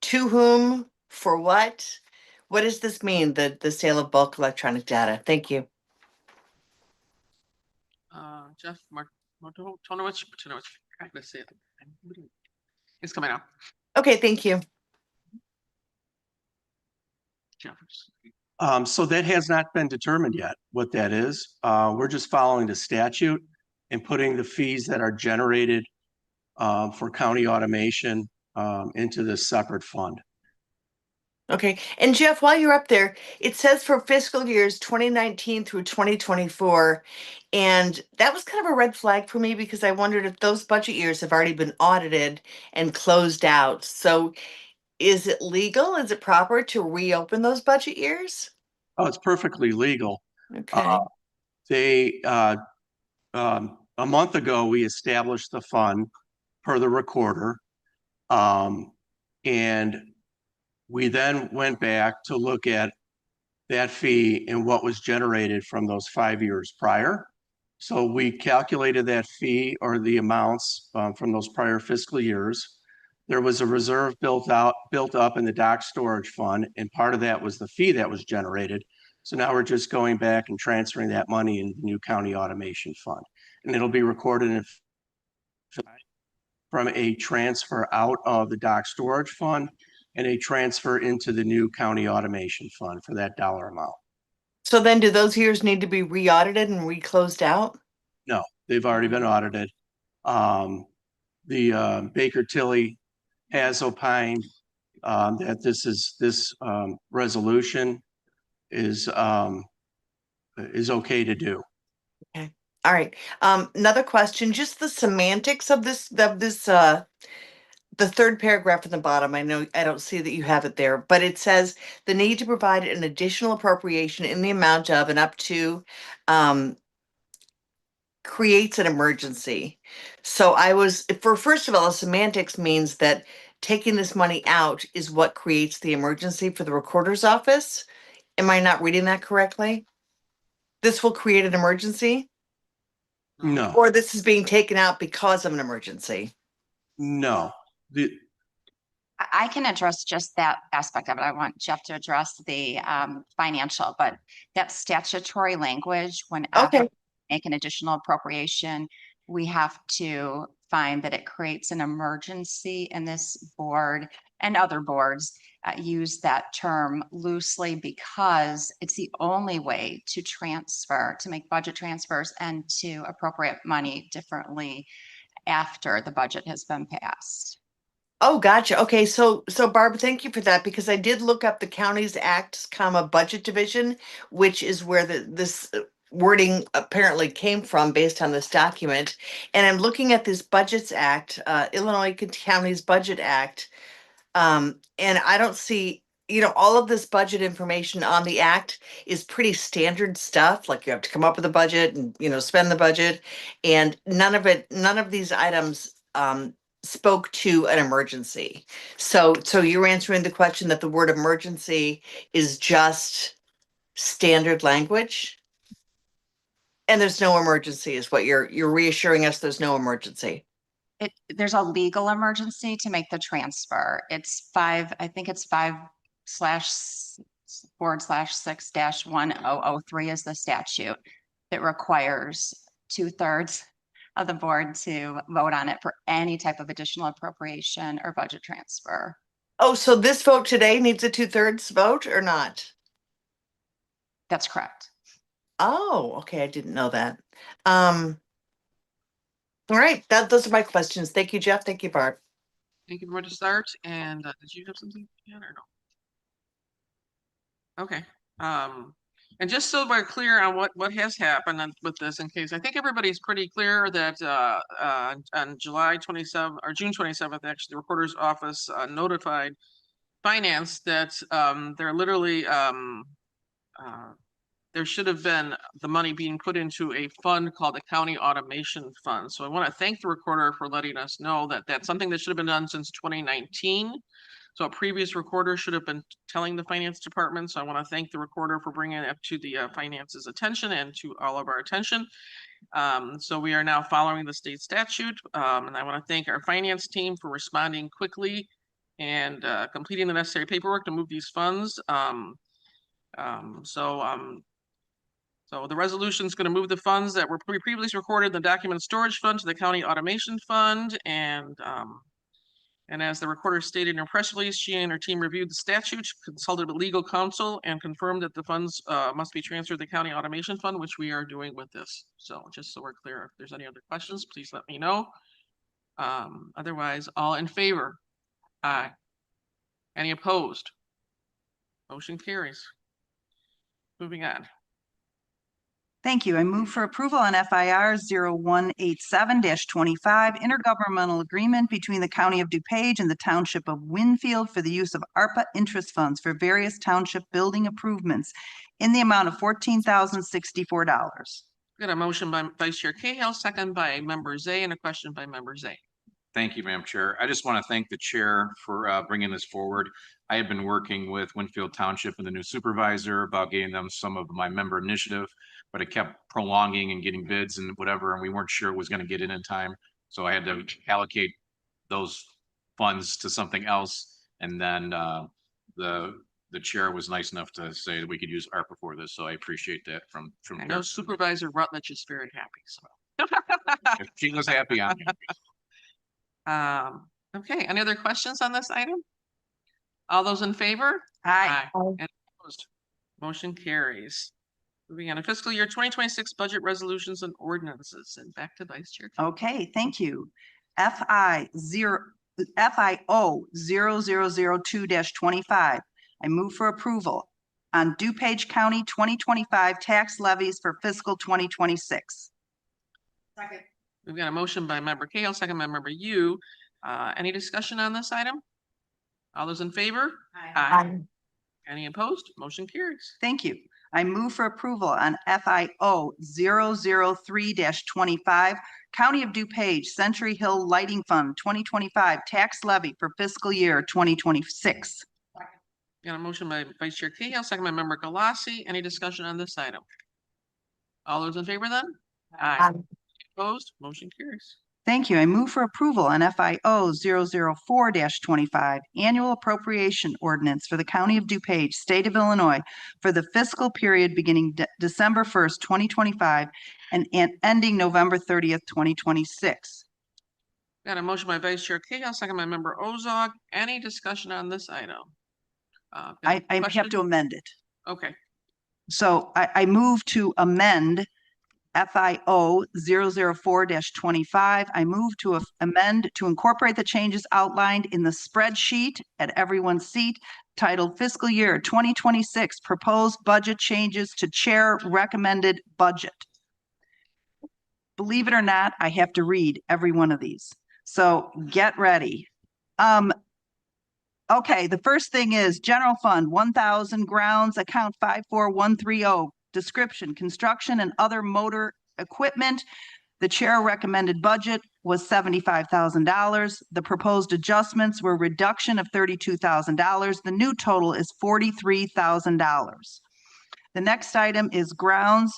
to whom, for what? What does this mean, the sale of bulk electronic data? Thank you. Jeff Tonowich, I'm gonna say it. It's coming out. Okay, thank you. Jeff. So that has not been determined yet, what that is. We're just following the statute and putting the fees that are generated for county automation into this separate fund. Okay, and Jeff, while you're up there, it says for fiscal years 2019 through 2024, and that was kind of a red flag for me because I wondered if those budget years have already been audited and closed out. So is it legal? Is it proper to reopen those budget years? Oh, it's perfectly legal. Okay. A month ago, we established the fund per the recorder. And we then went back to look at that fee and what was generated from those 5 years prior. So we calculated that fee or the amounts from those prior fiscal years. There was a reserve built up in the dock storage fund, and part of that was the fee that was generated. So now we're just going back and transferring that money in the new county automation fund. And it'll be recorded from a transfer out of the dock storage fund and a transfer into the new county automation fund for that dollar amount. So then do those years need to be re-audited and re-closed out? No, they've already been audited. The Baker Tilly has opined that this resolution is okay to do. Okay. All right. Another question, just the semantics of this, the third paragraph at the bottom. I know I don't see that you have it there, but it says the need to provide an additional appropriation in the amount of and up to creates an emergency. So first of all, semantics means that taking this money out is what creates the emergency for the recorder's office. Am I not reading that correctly? This will create an emergency? No. Or this is being taken out because of an emergency? No. I can address just that aspect of it. I want Jeff to address the financial, but that statutory language, whenever we make an additional appropriation, we have to find that it creates an emergency, and this board and other boards use that term loosely because it's the only way to make budget transfers and to appropriate money differently after the budget has been passed. Oh, gotcha. Okay, so Barb, thank you for that because I did look up the Counties Act, Budget Division, which is where this wording apparently came from based on this document. And I'm looking at this Budgets Act, Illinois Counties Budget Act. And I don't see, all of this budget information on the act is pretty standard stuff. Like you have to come up with a budget and, spend the budget. And none of these items spoke to an emergency. So you're answering the question that the word emergency is just standard language? And there's no emergency is what you're reassuring us there's no emergency. There's a legal emergency to make the transfer. It's I think it's 5//6-1003 is the statute. It requires 2/3 of the board to vote on it for any type of additional appropriation or budget transfer. Oh, so this vote today needs a 2/3 vote or not? That's correct. Oh, okay. I didn't know that. All right, those are my questions. Thank you, Jeff. Thank you, Barb. Thank you very much, Start. And did you have something yet or no? Okay. And just so we're clear on what has happened with this, in case I think everybody's pretty clear that on July 27th or June 27th, actually, the recorder's office notified finance that they're literally there should have been the money being put into a fund called the County Automation Fund. So I want to thank the recorder for letting us know that that's something that should have been done since 2019. So a previous recorder should have been telling the finance department. So I want to thank the recorder for bringing it up to the finance's attention and to all of our attention. So we are now following the state statute. And I want to thank our finance team for responding quickly and completing the necessary paperwork to move these funds. So the resolution is going to move the funds that were previously recorded in the document storage fund to the County Automation Fund. And as the recorder stated in her press release, she and her team reviewed the statute, consulted with legal counsel, and confirmed that the funds must be transferred to the County Automation Fund, which we are doing with this. So just so we're clear, if there's any other questions, please let me know. Otherwise, all in favor? Aye. Any opposed? Motion carries. Moving on. Thank you. I move for approval on FIR 0187-25, intergovernmental agreement between the County of DuPage and the Township of Winfield for the use of ARPA interest funds for various township building improvements in the amount of $14,064. Got a motion by Vice Chair Cahill, second by Member Zay, and a question by Member Zay. Thank you, Madam Chair. I just want to thank the chair for bringing this forward. I have been working with Winfield Township and the new supervisor about getting them some of my member initiative, but it kept prolonging and getting bids and whatever, and we weren't sure it was going to get in time. So I had to allocate those funds to something else. And then the chair was nice enough to say that we could use ARPA for this. So I appreciate that from I know Supervisor Rutledge is very happy. So if she was happy on me. Okay, any other questions on this item? All those in favor? Aye. And opposed? Motion carries. Moving on to fiscal year 2026 budget resolutions and ordinances, and back to Vice Chair. Okay, thank you. FIO 0002-25. I move for approval on DuPage County 2025 tax levies for fiscal 2026. Second. We've got a motion by Member Cahill, second by Member Yu. Any discussion on this item? All those in favor? Aye. Any opposed? Motion carries. Thank you. I move for approval on FIO 003-25, County of DuPage Century Hill Lighting Fund 2025 tax levy for fiscal year 2026. Got a motion by Vice Chair Cahill, second by Member Galassi. Any discussion on this item? All those in favor then? Aye. Opposed? Motion carries. Thank you. I move for approval on FIO 004-25, annual appropriation ordinance for the County of DuPage, State of Illinois, for the fiscal period beginning December 1st, 2025, and ending November 30th, 2026. Got a motion by Vice Chair Cahill, second by Member Ozog. Any discussion on this item? I have to amend it. Okay. So I move to amend FIO 004-25. I move to amend to incorporate the changes outlined in the spreadsheet at everyone's seat titled Fiscal Year 2026 Proposed Budget Changes to Chair Recommended Budget. Believe it or not, I have to read every one of these. So get ready. Okay, the first thing is General Fund 1,000, Grounds, account 54130. Description, construction and other motor equipment. The chair recommended budget was $75,000. The proposed adjustments were reduction of $32,000. The new total is $43,000. The next item is Grounds,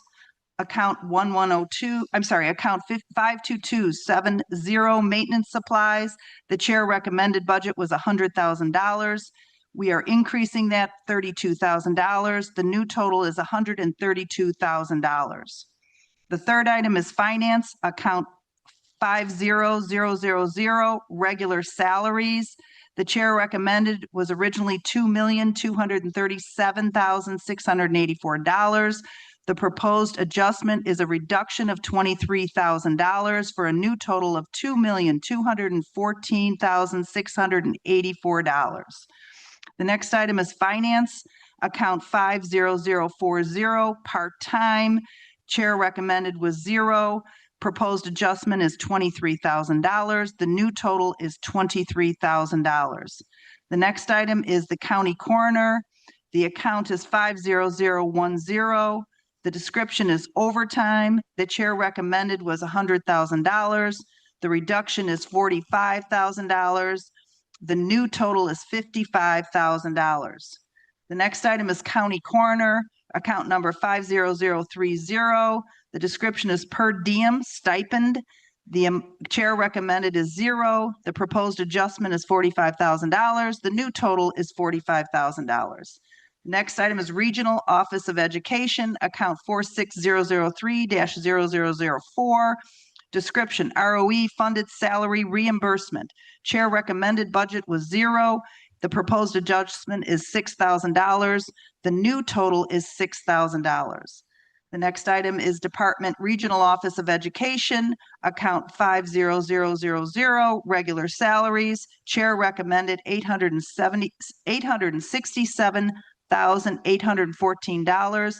account 52270, maintenance supplies. The chair recommended budget was $100,000. We are increasing that $32,000. The new total is $132,000. The third item is finance, account 50000, regular salaries. The chair recommended was originally $2,237,684. The proposed adjustment is a reduction of $23,000 for a new total of $2,214,684. The next item is finance, account 50040, part-time. Chair recommended was $0. Proposed adjustment is $23,000. The new total is $23,000. The next item is the county coroner. The account is 50010. The description is overtime. The chair recommended was $100,000. The reduction is $45,000. The new total is $55,000. The next item is county coroner, account number 50030. The description is per diem stipend. The chair recommended is $0. The proposed adjustment is $45,000. The new total is $45,000. Next item is Regional Office of Education, account 46003-0004. Description, ROE funded salary reimbursement. Chair recommended budget was $0. The proposed adjustment is $6,000. The new total is $6,000. The next item is Department Regional Office of Education, account 50000, regular salaries. Chair recommended $867,814.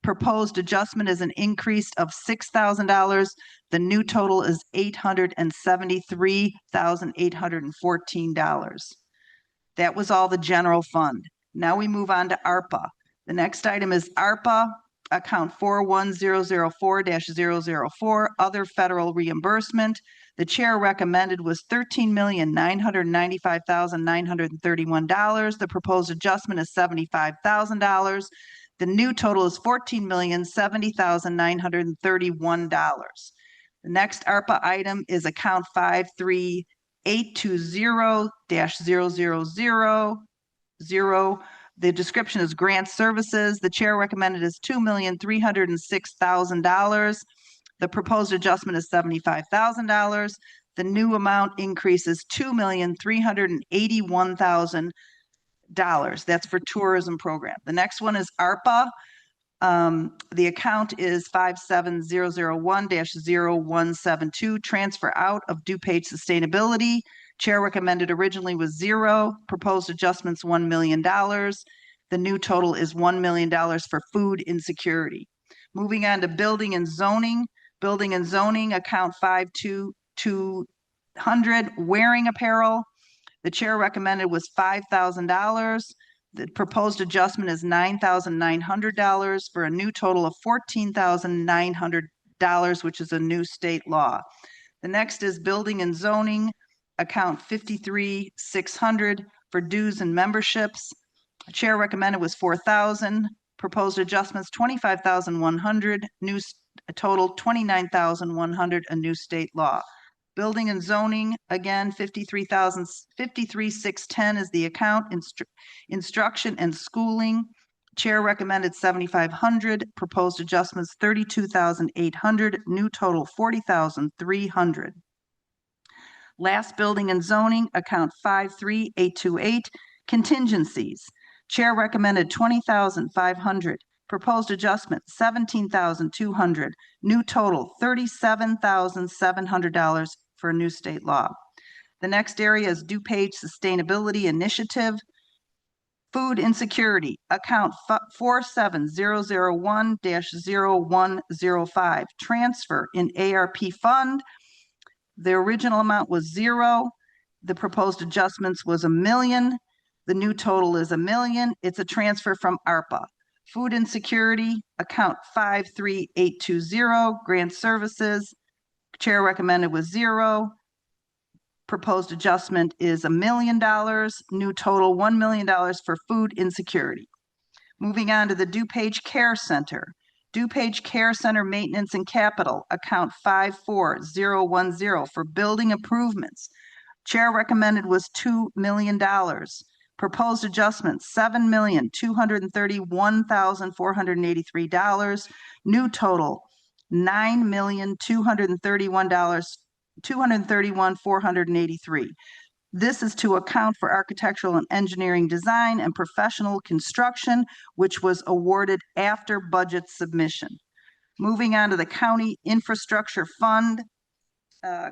Proposed adjustment is an increase of $6,000. The new total is $873,814. That was all the general fund. Now we move on to ARPA. The next item is ARPA, account 41004-004, other federal reimbursement. The chair recommended was $13,995,931. The proposed adjustment is $75,000. The new total is $14,070,931. The next ARPA item is account 53820-0000. The description is grant services. The chair recommended is $2,306,000. The proposed adjustment is $75,000. The new amount increases $2,381,000. That's for tourism program. The next one is ARPA. The account is 57001-0172, transfer out of DuPage sustainability. Chair recommended originally was $0. Proposed adjustments $1 million. The new total is $1 million for food insecurity. Moving on to building and zoning. Building and zoning, account 52200, wearing apparel. The chair recommended was $5,000. The proposed adjustment is $9,900 for a new total of $14,900, which is a new state law. The next is building and zoning, account 53600 for dues and memberships. Chair recommended was $4,000. Proposed adjustments $25,100. New total $29,100. A new state law. Building and zoning, again, 53,610 is the account. Instruction and schooling. Chair recommended 7,500. Proposed adjustments 32,800. New total 40,300. Last, building and zoning, account 53828, contingencies. Chair recommended 20,500. Proposed adjustment, $17,200. New total, $37,700 for a new state law. The next area is DuPage Sustainability Initiative. Food insecurity, account 47001-0105, transfer in ARP fund. The original amount was $0. The proposed adjustments was $1 million. The new total is $1 million. It's a transfer from ARPA. Food insecurity, account 53820, grant services. Chair recommended was $0. Proposed adjustment is $1 million. New total $1 million for food insecurity. Moving on to the DuPage Care Center. DuPage Care Center Maintenance and Capital, account 54010 for building improvements. Chair recommended was $2 million. Proposed adjustment, $7,231,483. New total, $9,231,483. This is to account for architectural and engineering design and professional construction, which was awarded after budget submission. Moving on to the County Infrastructure Fund.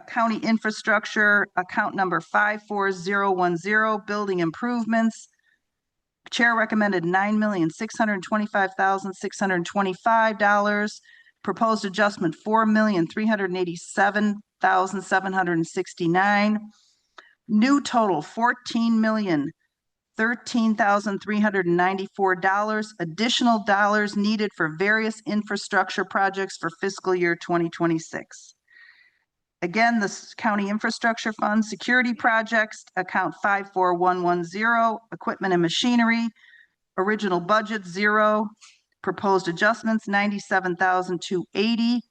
County Infrastructure, account number 54010, building improvements. Chair recommended $9,625,625. Proposed adjustment, $4,387,769. New total, $14,013,394. Additional dollars needed for various infrastructure projects for fiscal year 2026. Again, this County Infrastructure Fund, security projects, account 54110, equipment and machinery. Original budget, $0. Proposed adjustments, $97,280.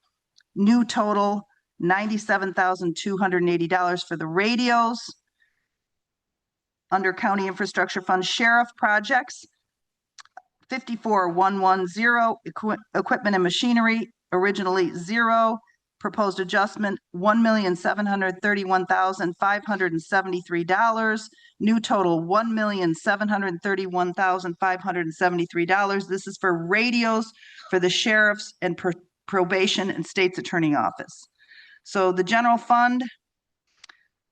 New total, $97,280 for the radios. Under County Infrastructure Fund, sheriff projects, 54110, equipment and machinery, originally $0. Proposed adjustment, $1,731,573. New total, $1,731,573. This is for radios for the sheriff's and probation and state's attorney office. So the general fund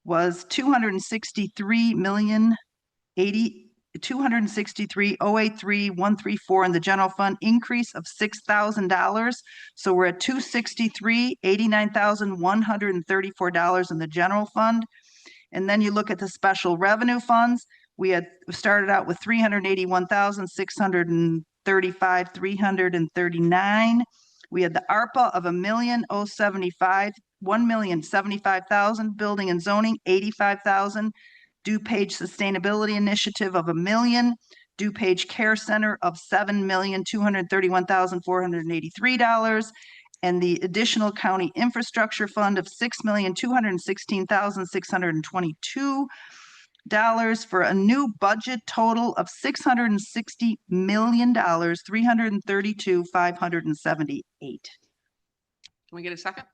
was $263,083,134 in the general fund, increase of $6,000. So we're at $263,89,134 in the general fund. And then you look at the special revenue funds. We had started out with $381,635,339. We had the ARPA of $1,075,000, building and zoning, $85,000. DuPage Sustainability Initiative of $1 million. DuPage Care Center of $7,231,483. And the additional County Infrastructure Fund of $6,216,622 for a new budget total of $660,332,578. Can we get a second?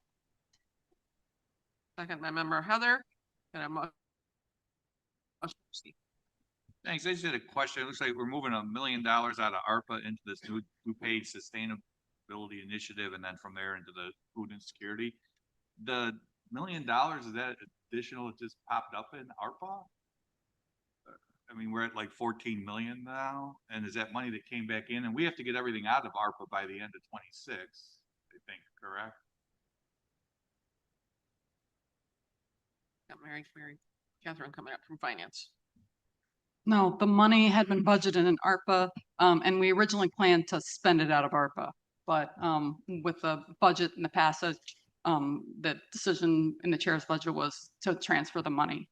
Second by member Heather. And I'm Thanks. I just had a question. It looks like we're moving $1 million out of ARPA into this new DuPage Sustainability Initiative, and then from there into the food insecurity. The $1 million, is that additional? It just popped up in ARPA? I mean, we're at like 14 million now, and is that money that came back in? And we have to get everything out of ARPA by the end of 26, I think, correct? got Mary Catherine coming up from finance. No, the money had been budgeted in ARPA, and we originally planned to spend it out of ARPA. But with the budget and the passage, the decision in the chair's budget was to transfer the money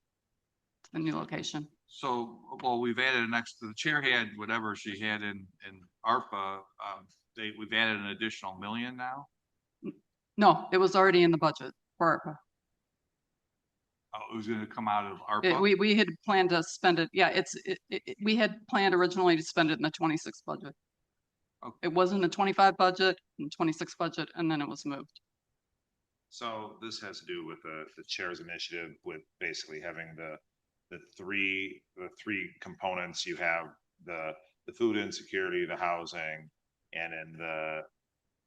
to the new location. So, well, we've added an extra, the chair had whatever she had in ARPA, we've added an additional $1 million now? No, it was already in the budget for ARPA. Oh, it was gonna come out of ARPA? We had planned to spend it. Yeah, we had planned originally to spend it in the 26 budget. Okay. It was in the 25 budget and 26 budget, and then it was moved. So this has to do with the chair's initiative with basically having the three components. You have the food insecurity, the housing, and in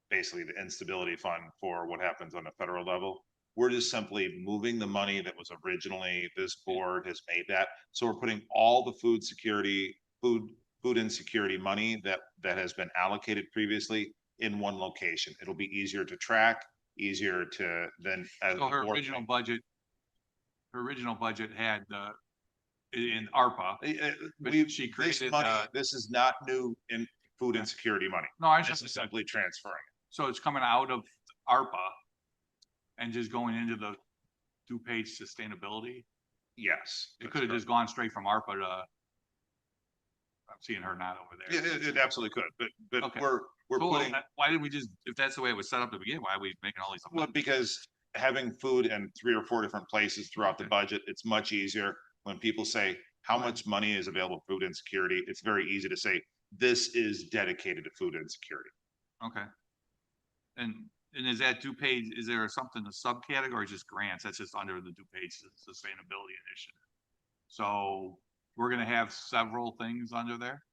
basically the instability fund for what happens on the federal level. We're just simply moving the money that was originally, this board has made that. So we're putting all the food insecurity money that has been allocated previously in one location. It'll be easier to track, easier to then. So her original budget had in ARPA, but she created. This is not new in food insecurity money. No, I This just is simply transferring it. So it's coming out of ARPA and just going into the DuPage sustainability. Yes. It could have just gone straight from ARPA to. I'm seeing her not over there. Yeah, it absolutely could, but Okay. we're So putting. why did we just, if that's the way it was set up to begin, why are we making all these? Well, because having food in 3 or 4 different places throughout the budget, it's much easier when people say, how much money is available for food insecurity? It's very easy to say, this is dedicated to food insecurity. Okay. And is that DuPage, is there something, a subcategory or just grants? That's just under the DuPage Sustainability Initiative. So we're gonna have several things under there?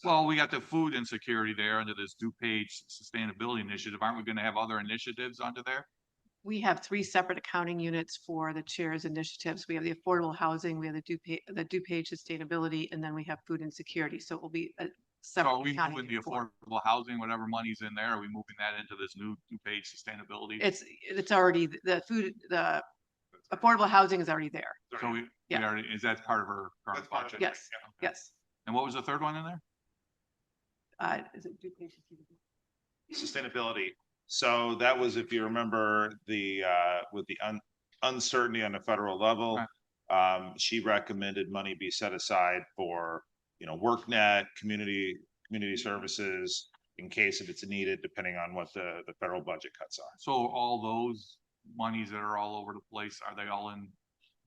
Well, we got the food insecurity there under this DuPage Sustainability Initiative. Aren't we gonna have other initiatives under there? We have 3 separate accounting units for the chair's initiatives. We have the affordable housing, we have the DuPage sustainability, and then we have food insecurity. So it will be a So are separate we accounting. moving the unit for it. affordable housing, whatever money's in there, are we moving that into this new DuPage Sustainability? It's already, the affordable housing is already there. So we Yeah. already, is that part of her current budget? Yes, yes. And what was the third one in there? Is it DuPage sustainability? Sustainability. So that was, if you remember, with the uncertainty on the federal level, she recommended money be set aside for, WorkNet, community services, in case if it's needed, depending on what the federal budget cuts are. So all those monies that are all over the place, are they all in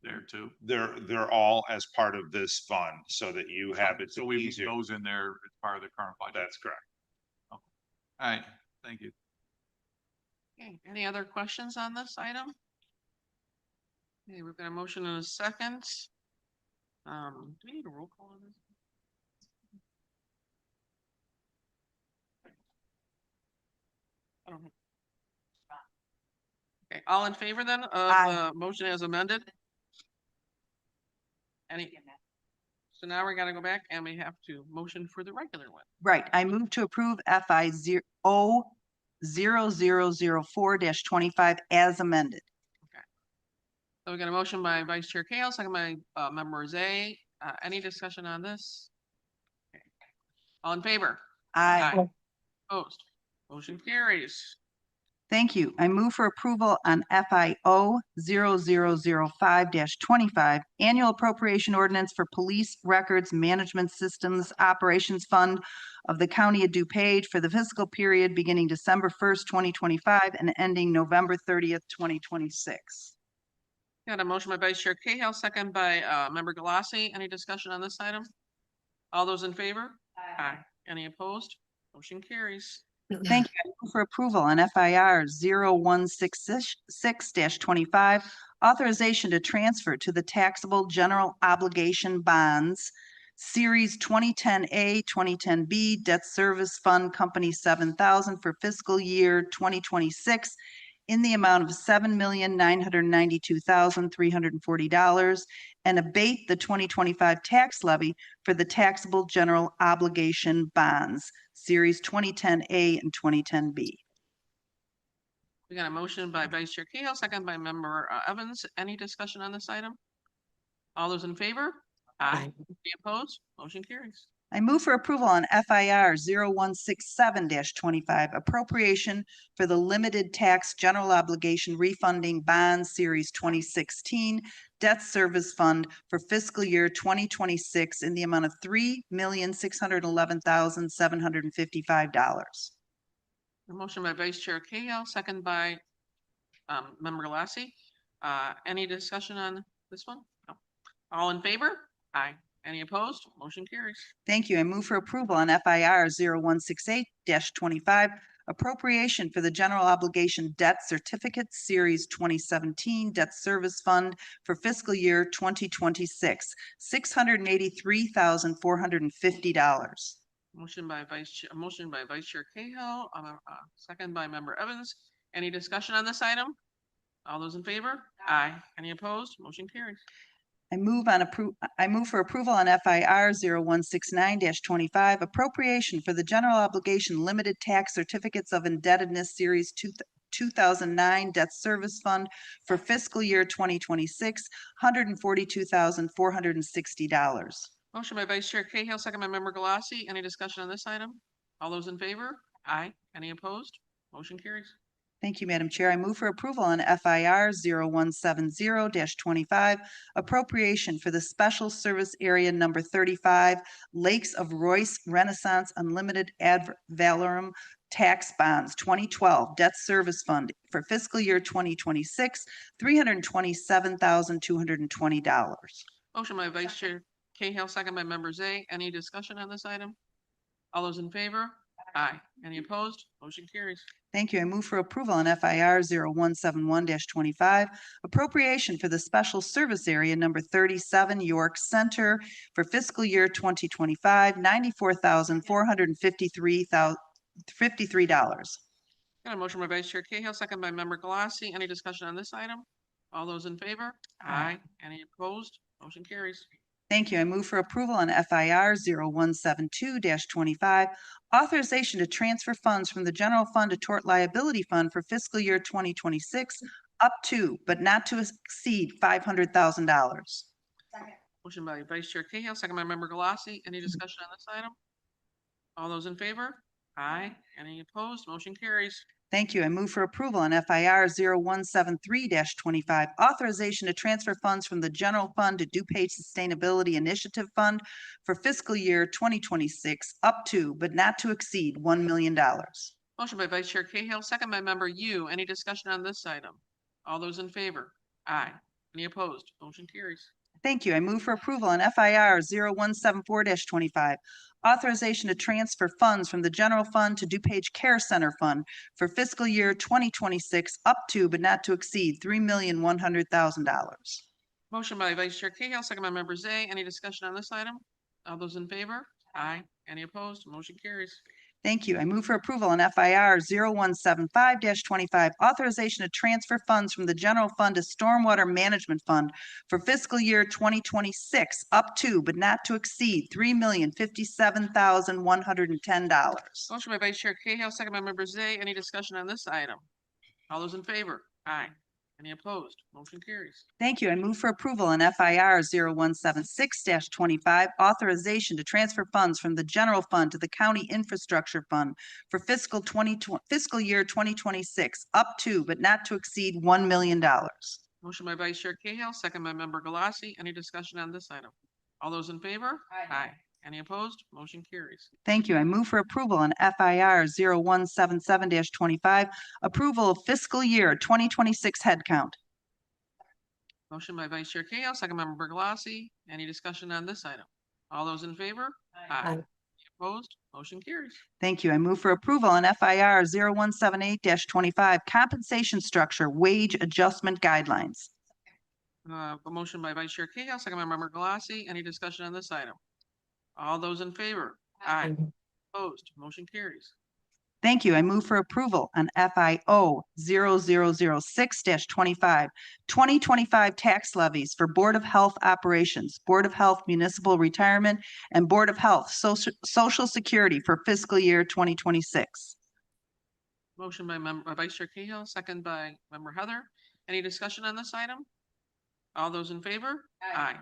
there too? They're all as part of this fund, so that you have it. So we use those in there as part of the current budget? That's correct. All right, thank you. Okay, any other questions on this item? Okay, we've got a motion and a second. Do we need a roll call on this? I don't know. Okay, all in favor then of the motion as amended? So now we're gonna go back and we have to motion for the regular one. Right. I move to approve FI 0004-25 as amended. So we got a motion by Vice Chair Kale, second by Member Zay. Any discussion on this? Okay. All in favor? Aye. Opposed? Motion carries. Thank you. I move for approval on FIO 0005-25, annual appropriation ordinance for police records management systems operations fund of the county of DuPage for the fiscal period beginning December 1st, 2025 and ending November 30th, 2026. Got a motion by Vice Chair Cahill, second by Member Galassi. Any discussion on this item? All those in favor? Aye. Any opposed? Motion carries. Thank you. I move for approval on FIR 0166-25, authorization to transfer to the taxable general obligation bonds, Series 2010A, 2010B, Debt Service Fund Company 7,000 for fiscal year 2026 in the amount of $7,992,340 and abate the 2025 tax levy for the taxable general obligation bonds, Series 2010A and 2010B. We got a motion by Vice Chair Cahill, second by Member Evans. Any discussion on this item? All those in favor? Aye. Any opposed? Motion carries. I move for approval on FIR 0167-25, appropriation for the limited tax general obligation refunding bond series 2016 debt service fund for fiscal year 2026 in the amount of $3,611,755. A motion by Vice Chair Cahill, second by Member Lassie. Any discussion on this one? No. All in favor? Aye. Any opposed? Motion carries. Thank you. I move for approval on FIR 0168-25, appropriation for the general obligation debt certificates series 2017 debt service fund for fiscal year 2026, $683,450. Motion by Vice Chair Cahill, second by Member Evans. Any discussion on this item? All those in favor? Aye. Any opposed? Motion carries. I move for approval on FIR 169-25, appropriation for the general obligation limited tax certificates of indebtedness series 2009 debt service fund for fiscal year 2026, $142,460. Motion by Vice Chair Cahill, second by Member Galassi. Any discussion on this item? All those in favor? Aye. Any opposed? Motion carries. Thank you, Madam Chair. I move for approval on FIR 170-25, appropriation for the Special Service Area Number 35, Lakes of Royce Renaissance Unlimited Ad Valorem Tax Bonds 2012 Debt Service Fund for fiscal year 2026, $327,220. Motion by Vice Chair Cahill, second by Member Zay. Any discussion on this item? All those in favor? Aye. Any opposed? Motion carries. Thank you. I move for approval on FIR 171-25, appropriation for the Special Service Area Number 37, York Center for fiscal year 2025, $94,453. Got a motion by Vice Chair Cahill, second by Member Galassi. Any discussion on this item? All those in favor? Aye. Any opposed? Motion carries. Thank you. I move for approval on FIR 172-25, authorization to transfer funds from the General Fund to Tort Liability Fund for fiscal year 2026, up to, but not to exceed $500,000. Motion by Vice Chair Cahill, second by Member Galassi. Any discussion on this item? All those in favor? Aye. Any opposed? Motion carries. Thank you. I move for approval on FIR 173-25, authorization to transfer funds from the General Fund to DuPage Sustainability Initiative Fund for fiscal year 2026, up to, but not to exceed $1 million. Motion by Vice Chair Cahill, second by Member Yu. Any discussion on this item? All those in favor? Aye. Any opposed? Motion carries. Thank you. I move for approval on FIR 174-25, authorization to transfer funds from the General Fund to DuPage Care Center Fund for fiscal year 2026, up to, but not to exceed $3,100,000. Motion by Vice Chair Cahill, second by Member Zay. Any discussion on this item? All those in favor? Aye. Any opposed? Motion carries. Thank you. I move for approval on FIR 175-25, authorization to transfer funds from the General Fund to Stormwater Management Fund for fiscal year 2026, up to, but not to exceed $3,057,110. Motion by Vice Chair Cahill, second by Member Zay. Any discussion on this item? All those in favor? Aye. Any opposed? Motion carries. Thank you. I move for approval on FIR 176-25, authorization to transfer funds from the General Fund to the County Infrastructure Fund for fiscal year 2026, up to, but not to exceed $1 million. Motion by Vice Chair Cahill, second by Member Galassi. Any discussion on this item? All those in favor? Aye. Any opposed? Motion carries. Thank you. I move for approval on FIR 177-25, approval of fiscal year 2026 headcount. Motion by Vice Chair Cahill, second by Member Galassi. Any discussion on this item? All those in favor? Aye. Any opposed? Motion carries. Thank you. I move for approval on FIR 178-25, compensation structure wage adjustment guidelines. A motion by Vice Chair Cahill, second by Member Galassi. Any discussion on this item? All those in favor? Aye. Opposed? Motion carries. Thank you. I move for approval on FIO 0006-25, 2025 tax levies for Board of Health Operations, Board of Health Municipal Retirement, and Board of Health Social Security for fiscal year 2026. Motion by Vice Chair Cahill, second by Member Heather. Any discussion on this item? All those in favor? Aye.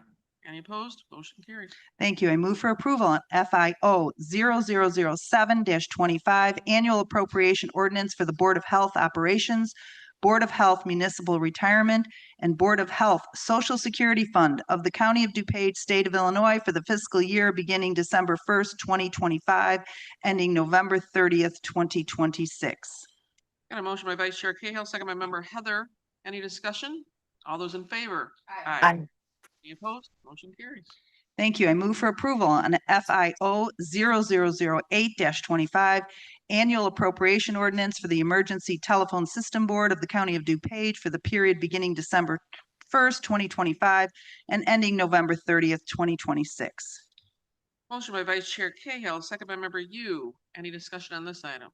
Any opposed? Motion carries. Thank you. I move for approval on FIO 0007-25, annual appropriation ordinance for the Board of Health Operations, Board of Health Municipal Retirement, and Board of Health Social Security Fund of the County of DuPage, State of Illinois for the fiscal year beginning December 1st, 2025, ending November 30th, 2026. Got a motion by Vice Chair Cahill, second by Member Heather. Any discussion? All those in favor? Aye. Any opposed? Motion carries. Thank you. I move for approval on FIO 0008-25, annual appropriation ordinance for the Emergency Telephone System Board of the County of DuPage for the period beginning December 1st, 2025, and ending November 30th, 2026. Motion by Vice Chair Cahill, second by Member Yu. Any discussion on this item?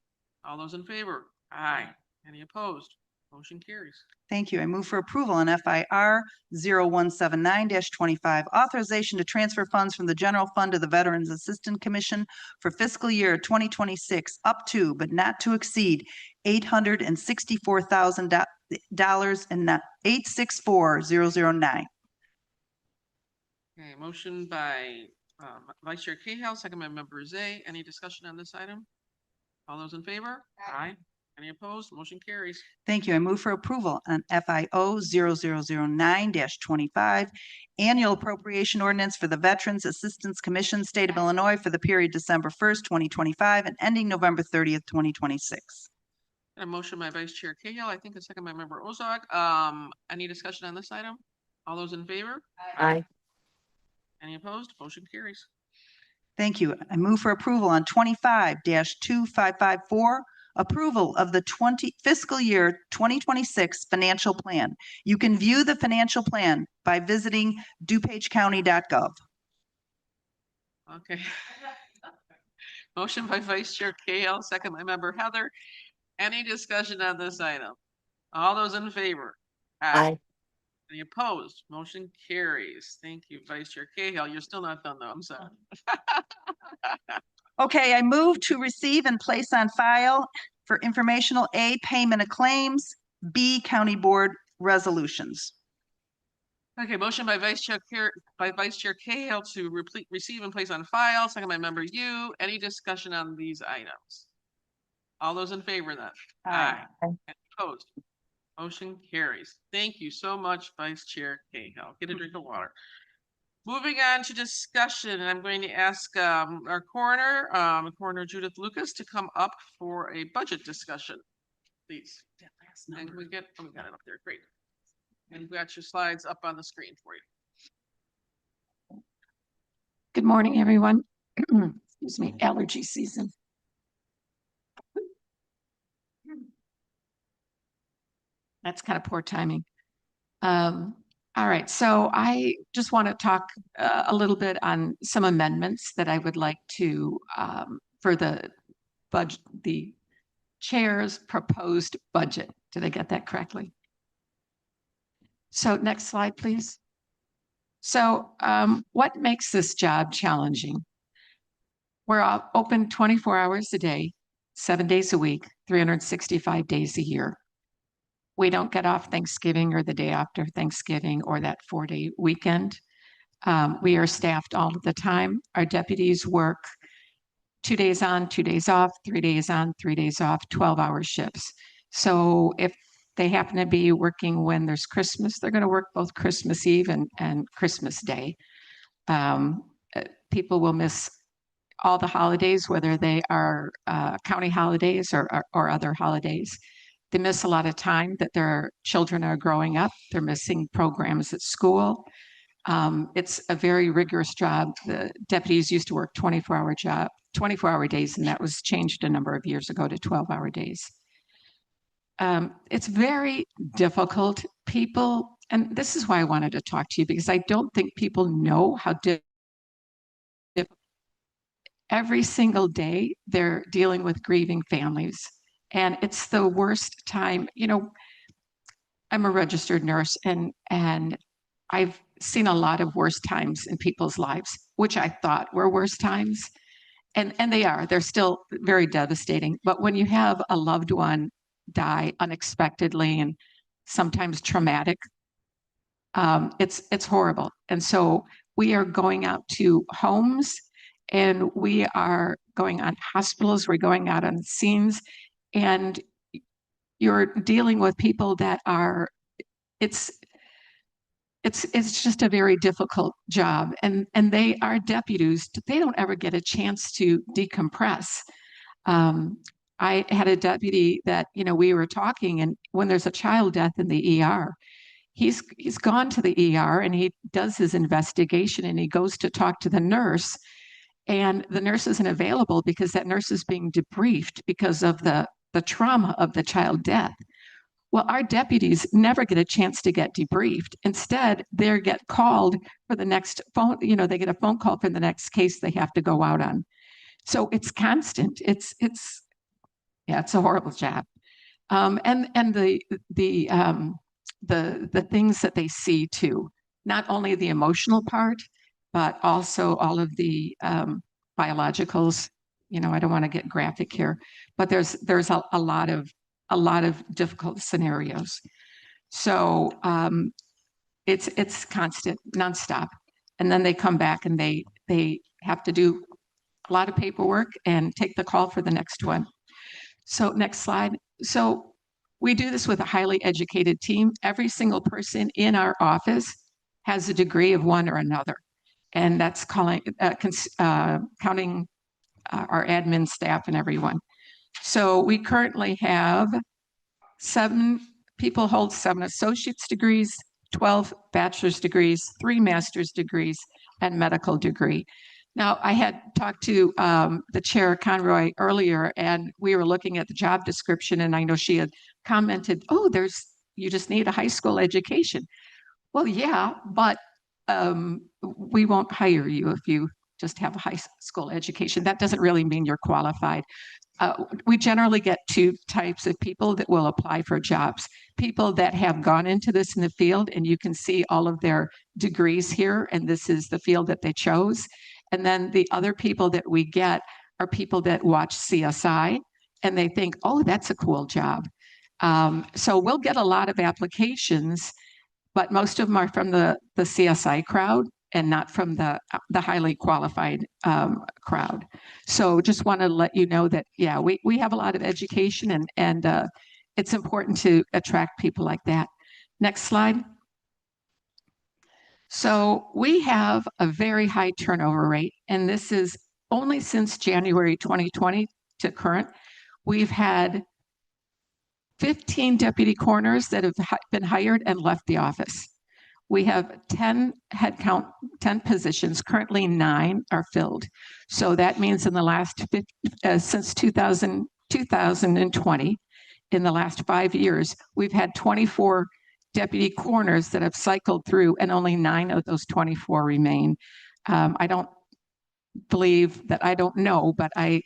All those in favor? Aye. Any opposed? Motion carries. Thank you. I move for approval on FIR 0179-25, authorization to transfer funds from the general fund to the Veterans Assistance Commission for fiscal year 2026 up to, but not to exceed, $864,000 and not 864009. Okay, motion by Vice Chair Cahill, second by Member Zay. Any discussion on this item? All those in favor? Aye. Any opposed? Motion carries. Thank you. I move for approval on FIO 0009-25, annual appropriation ordinance for the Veterans Assistance Commission, State of Illinois for the period December 1st, 2025 and ending November 30th, 2026. A motion by Vice Chair Cahill, I think a second by Member Ozog. Any discussion on this item? All those in favor? Aye. Any opposed? Motion carries. Thank you. I move for approval on 25-2554, approval of the fiscal year 2026 financial plan. You can view the financial plan by visiting DuPageCounty.gov. Okay. Motion by Vice Chair Cahill, second by Member Heather. Any discussion on this item? All those in favor? Aye. Any opposed? Motion carries. Thank you, Vice Chair Cahill. You're still not done though. I'm sorry. Okay, I move to receive and place on file for informational A, payment of claims, B, county board resolutions. Okay, motion by Vice Chair Cahill to receive and place on file, second by Member Yu. Any discussion on these items? All those in favor then? Aye. Any opposed? Motion carries. Thank you so much, Vice Chair Cahill. Get a drink of water. Moving on to discussion, and I'm going to ask our Coroner Judith Lucas, to come up for a budget discussion, please. And we got it up there. Great. And we've got your slides up on the screen for you. Good morning, everyone. Excuse me, allergy season. That's kind of poor timing. All right, so I just want to talk a little bit on some amendments that I would like to for the budget, the chair's proposed budget. Did I get that correctly? So next slide, please. So what makes this job challenging? We're open 24 hours a day, 7 days a week, 365 days a year. We don't get off Thanksgiving or the day after Thanksgiving or that 4-day weekend. We are staffed all of the time. Our deputies work 2 days on, 2 days off, 3 days on, 3 days off, 12-hour shifts. So if they happen to be working when there's Christmas, they're going to work both Christmas Eve and Christmas Day. People will miss all the holidays, whether they are county holidays or other holidays. They miss a lot of time that their children are growing up. They're missing programs at school. It's a very rigorous job. The deputies used to work 24-hour days, and that was changed a number of years ago to 12-hour days. It's very difficult. People, and this is why I wanted to talk to you, because I don't think people know how difficult. Every single day they're dealing with grieving families, and it's the worst time. You know, I'm a registered nurse, and I've seen a lot of worst times in people's lives, which I thought were worst times. And they are. They're still very devastating. But when you have a loved one die unexpectedly and sometimes traumatic, it's horrible. And so we are going out to homes, and we are going on hospitals. We're going out on scenes, and you're dealing with people that are. It's just a very difficult job, and they are deputies. They don't ever get a chance to decompress. I had a deputy that, you know, we were talking, and when there's a child death in the ER, he's gone to the ER and he does his investigation, and he goes to talk to the nurse, and the nurse isn't available because that nurse is being debriefed because of the trauma of the child death. Well, our deputies never get a chance to get debriefed. Instead, they get called for the next phone, they get a phone call for the next case they have to go out on. So it's constant. It's a horrible job. And the things that they see too, not only the emotional part, but also all of the biologicals. I don't want to get graphic here, but there's a lot of difficult scenarios. So it's constant, nonstop. And then they come back and they have to do a lot of paperwork and take the call for the next one. So next slide. So we do this with a highly educated team. Every single person in our office has a degree of one or another. And that's counting our admin staff and everyone. So we currently have 7 people hold 7 associate's degrees, 12 bachelor's degrees, 3 master's degrees, and medical degree. Now, I had talked to the chair, Conroy, earlier, and we were looking at the job description, and I know she had commented, oh, you just need a high school education. Well, yeah, but we won't hire you if you just have a high school education. That doesn't really mean you're qualified. We generally get 2 types of people that will apply for jobs. People that have gone into this in the field, and you can see all of their degrees here, and this is the field that they chose. And then the other people that we get are people that watch CSI, and they think, oh, that's a cool job. So we'll get a lot of applications, but most of them are from the CSI crowd and not from the highly qualified crowd. So just want to let you know that, yeah, we have a lot of education, and it's important to attract people like that. Next slide. So we have a very high turnover rate, and this is only since January 2020 to current. We've had 15 deputy coroners that have been hired and left the office. We have 10 headcount, 10 positions. Currently 9 are filled. So that means in the last, since 2020, in the last 5 years, we've had 24 deputy coroners that have cycled through, and only 9 of those 24 remain. I don't believe that, I don't know, but I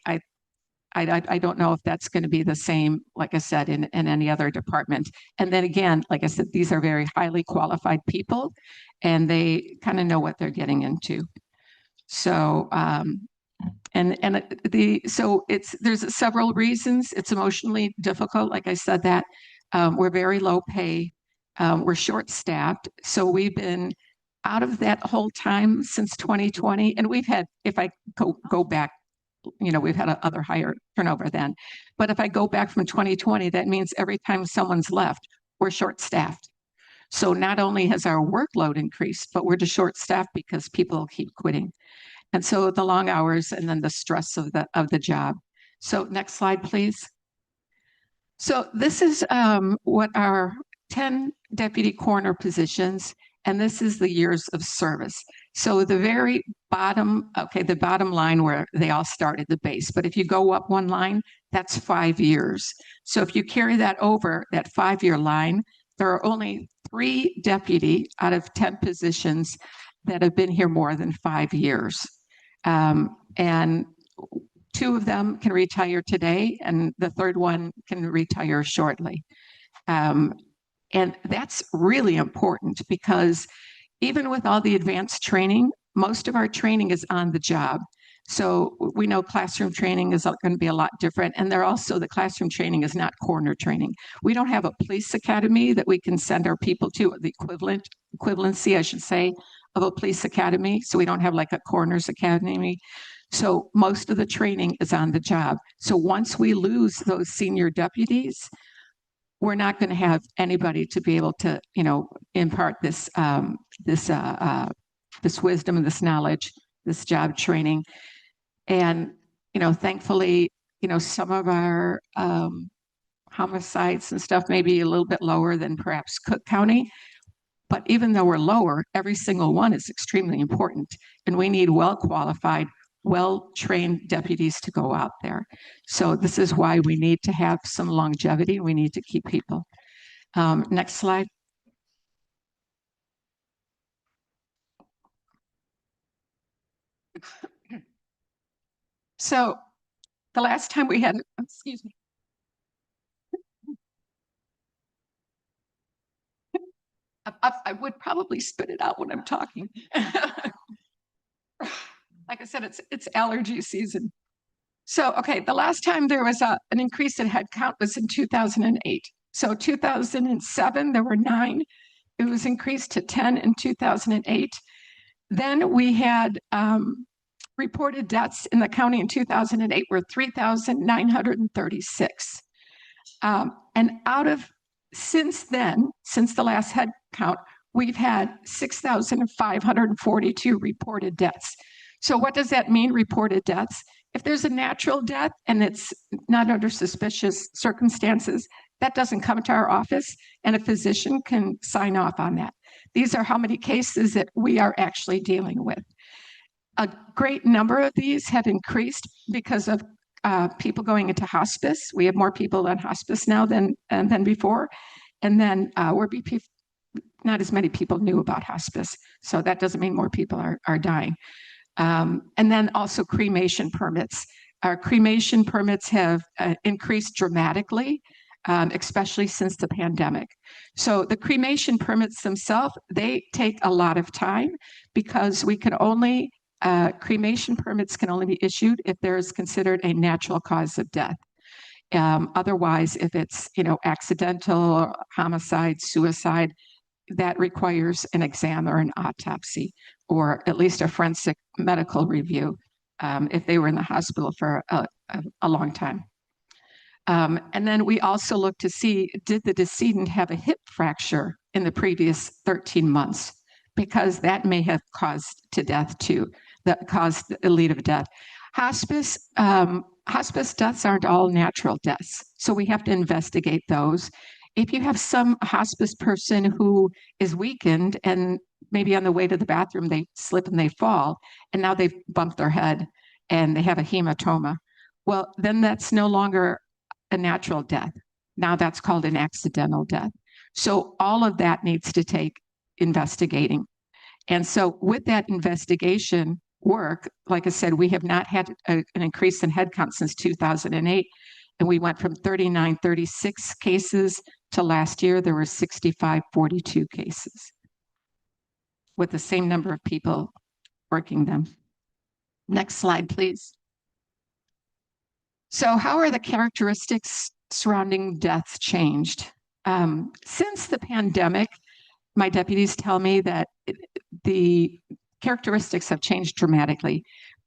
don't know if that's going to be the same, like I said, in any other department. And then again, like I said, these are very highly qualified people, and they kind of know what they're getting into. So, there's several reasons. It's emotionally difficult. Like I said, that we're very low pay. We're short-staffed. So we've been out of that whole time since 2020. And we've had, if I go back, we've had other higher turnover then. But if I go back from 2020, that means every time someone's left, we're short-staffed. So not only has our workload increased, but we're just short-staffed because people keep quitting. And so the long hours and then the stress of the job. So next slide, please. So this is what our 10 deputy coroner positions, and this is the years of service. So the very bottom, the bottom line where they all start at the base, but if you go up 1 line, that's 5 years. So if you carry that over that 5-year line, there are only 3 deputy out of 10 positions that have been here more than 5 years. And 2 of them can retire today, and the 3rd one can retire shortly. And that's really important because even with all the advanced training, most of our training is on the job. So we know classroom training is going to be a lot different. And the classroom training is not coroner training. We don't have a police academy that we can send our people to, the equivalency, I should say, of a police academy. So we don't have like a coroner's academy. So most of the training is on the job. So once we lose those senior deputies, we're not going to have anybody to be able to, impart this wisdom and this knowledge, this job training. And, thankfully, some of our homicides and stuff may be a little bit lower than perhaps Cook County. But even though we're lower, every single one is extremely important. And we need well-qualified, well-trained deputies to go out there. So this is why we need to have some longevity. We need to keep people. Next slide. So the last time we had, excuse me. I would probably spit it out when I'm talking. Like I said, it's allergy season. So, okay, the last time there was an increase in headcount was in 2008. So 2007, there were 9. It was increased to 10 in 2008. Then we had reported deaths in the county in 2008 were 3,936. And since then, since the last head count, we've had 6,542 reported deaths. So what does that mean, reported deaths? If there's a natural death and it's not under suspicious circumstances, that doesn't come to our office, and a physician can sign off on that. These are how many cases that we are actually dealing with. A great number of these have increased because of people going into hospice. We have more people on hospice now than before. And then not as many people knew about hospice. So that doesn't mean more people are dying. And then also cremation permits. Our cremation permits have increased dramatically, especially since the pandemic. So the cremation permits themselves, they take a lot of time because we can only cremation permits can only be issued if there is considered a natural cause of death. Otherwise, if it's accidental, homicide, suicide, that requires an exam or an autopsy, or at least a forensic medical review if they were in the hospital for a long time. And then we also look to see, did the decedent have a hip fracture in the previous 13 months? Because that may have caused to death too, that caused the lead of death. Hospice deaths aren't all natural deaths, so we have to investigate those. If you have some hospice person who is weakened and maybe on the way to the bathroom, they slip and they fall, and now they've bumped their head and they have a hematoma, well, then that's no longer a natural death. Now that's called an accidental death. So all of that needs to take investigating. And so with that investigation work, like I said, we have not had an increase in headcount since 2008. And we went from 3936 cases to last year, there were 6542 cases with the same number of people working them. Next slide, please. So how are the characteristics surrounding deaths changed? Since the pandemic, my deputies tell me that the characteristics have changed dramatically.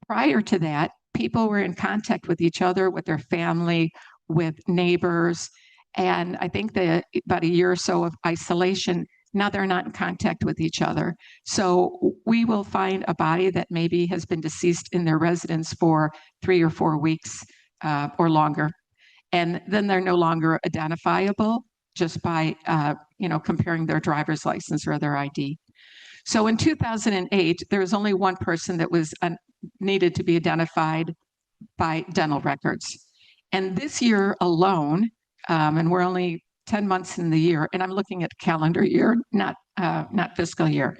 Prior to that, people were in contact with each other, with their family, with neighbors. And I think that about a year or so of isolation, now they're not in contact with each other. So we will find a body that maybe has been deceased in their residence for 3 or 4 weeks or longer. And then they're no longer identifiable just by comparing their driver's license or their ID. So in 2008, there was only one person that was needed to be identified by dental records. And this year alone, and we're only 10 months in the year, and I'm looking at calendar year, not fiscal year.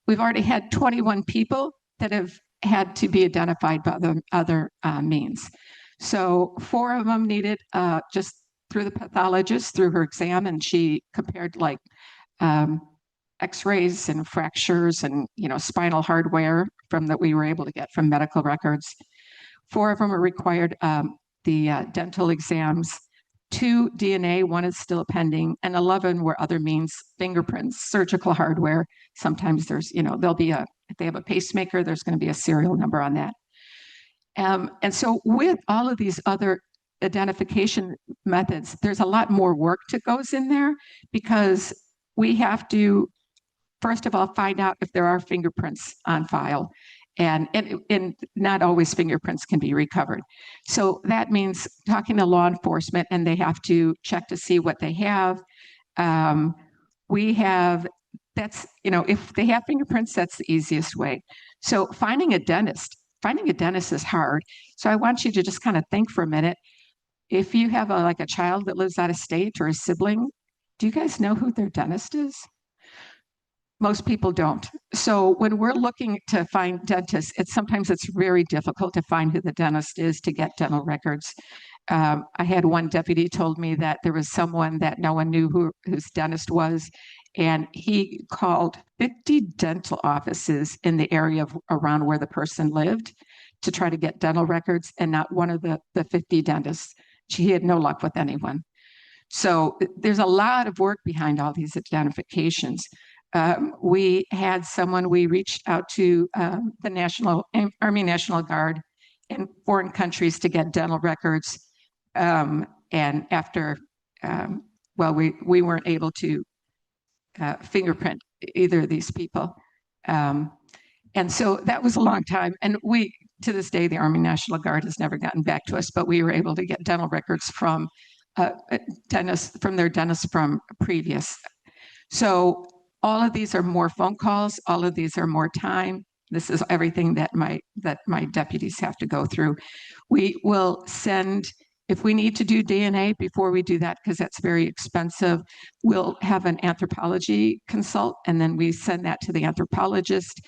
We've already had 21 people that have had to be identified by the other means. So 4 of them needed just through the pathologist, through her exam, and she compared like x-rays and fractures and spinal hardware that we were able to get from medical records. 4 of them are required the dental exams, 2 DNA, 1 is still pending, and 11 were other means, fingerprints, surgical hardware. Sometimes there's, there'll be if they have a pacemaker, there's going to be a serial number on that. And so with all of these other identification methods, there's a lot more work that goes in there because we have to, first of all, find out if there are fingerprints on file. And not always fingerprints can be recovered. So that means talking to law enforcement, and they have to check to see what they have. If they have fingerprints, that's the easiest way. So finding a dentist is hard. So I want you to just kind of think for a minute. If you have a child that lives out of state or a sibling, Do you guys know who their dentist is? Most people don't. So when we're looking to find dentists, sometimes it's very difficult to find who the dentist is to get dental records. I had one deputy told me that there was someone that no one knew whose dentist was, and he called 50 dental offices in the area around where the person lived to try to get dental records, and not one of the 50 dentists. He had no luck with anyone. So there's a lot of work behind all these identifications. We had someone, we reached out to the Army National Guard in foreign countries to get dental records. And after, we weren't able to fingerprint either of these people. And so that was a long time. And to this day, the Army National Guard has never gotten back to us, but we were able to get dental records from dentists, from their dentists from previous. So all of these are more phone calls. All of these are more time. This is everything that my deputies have to go through. We will send, if we need to do DNA before we do that, because that's very expensive, we'll have an anthropology consult, and then we send that to the anthropologist.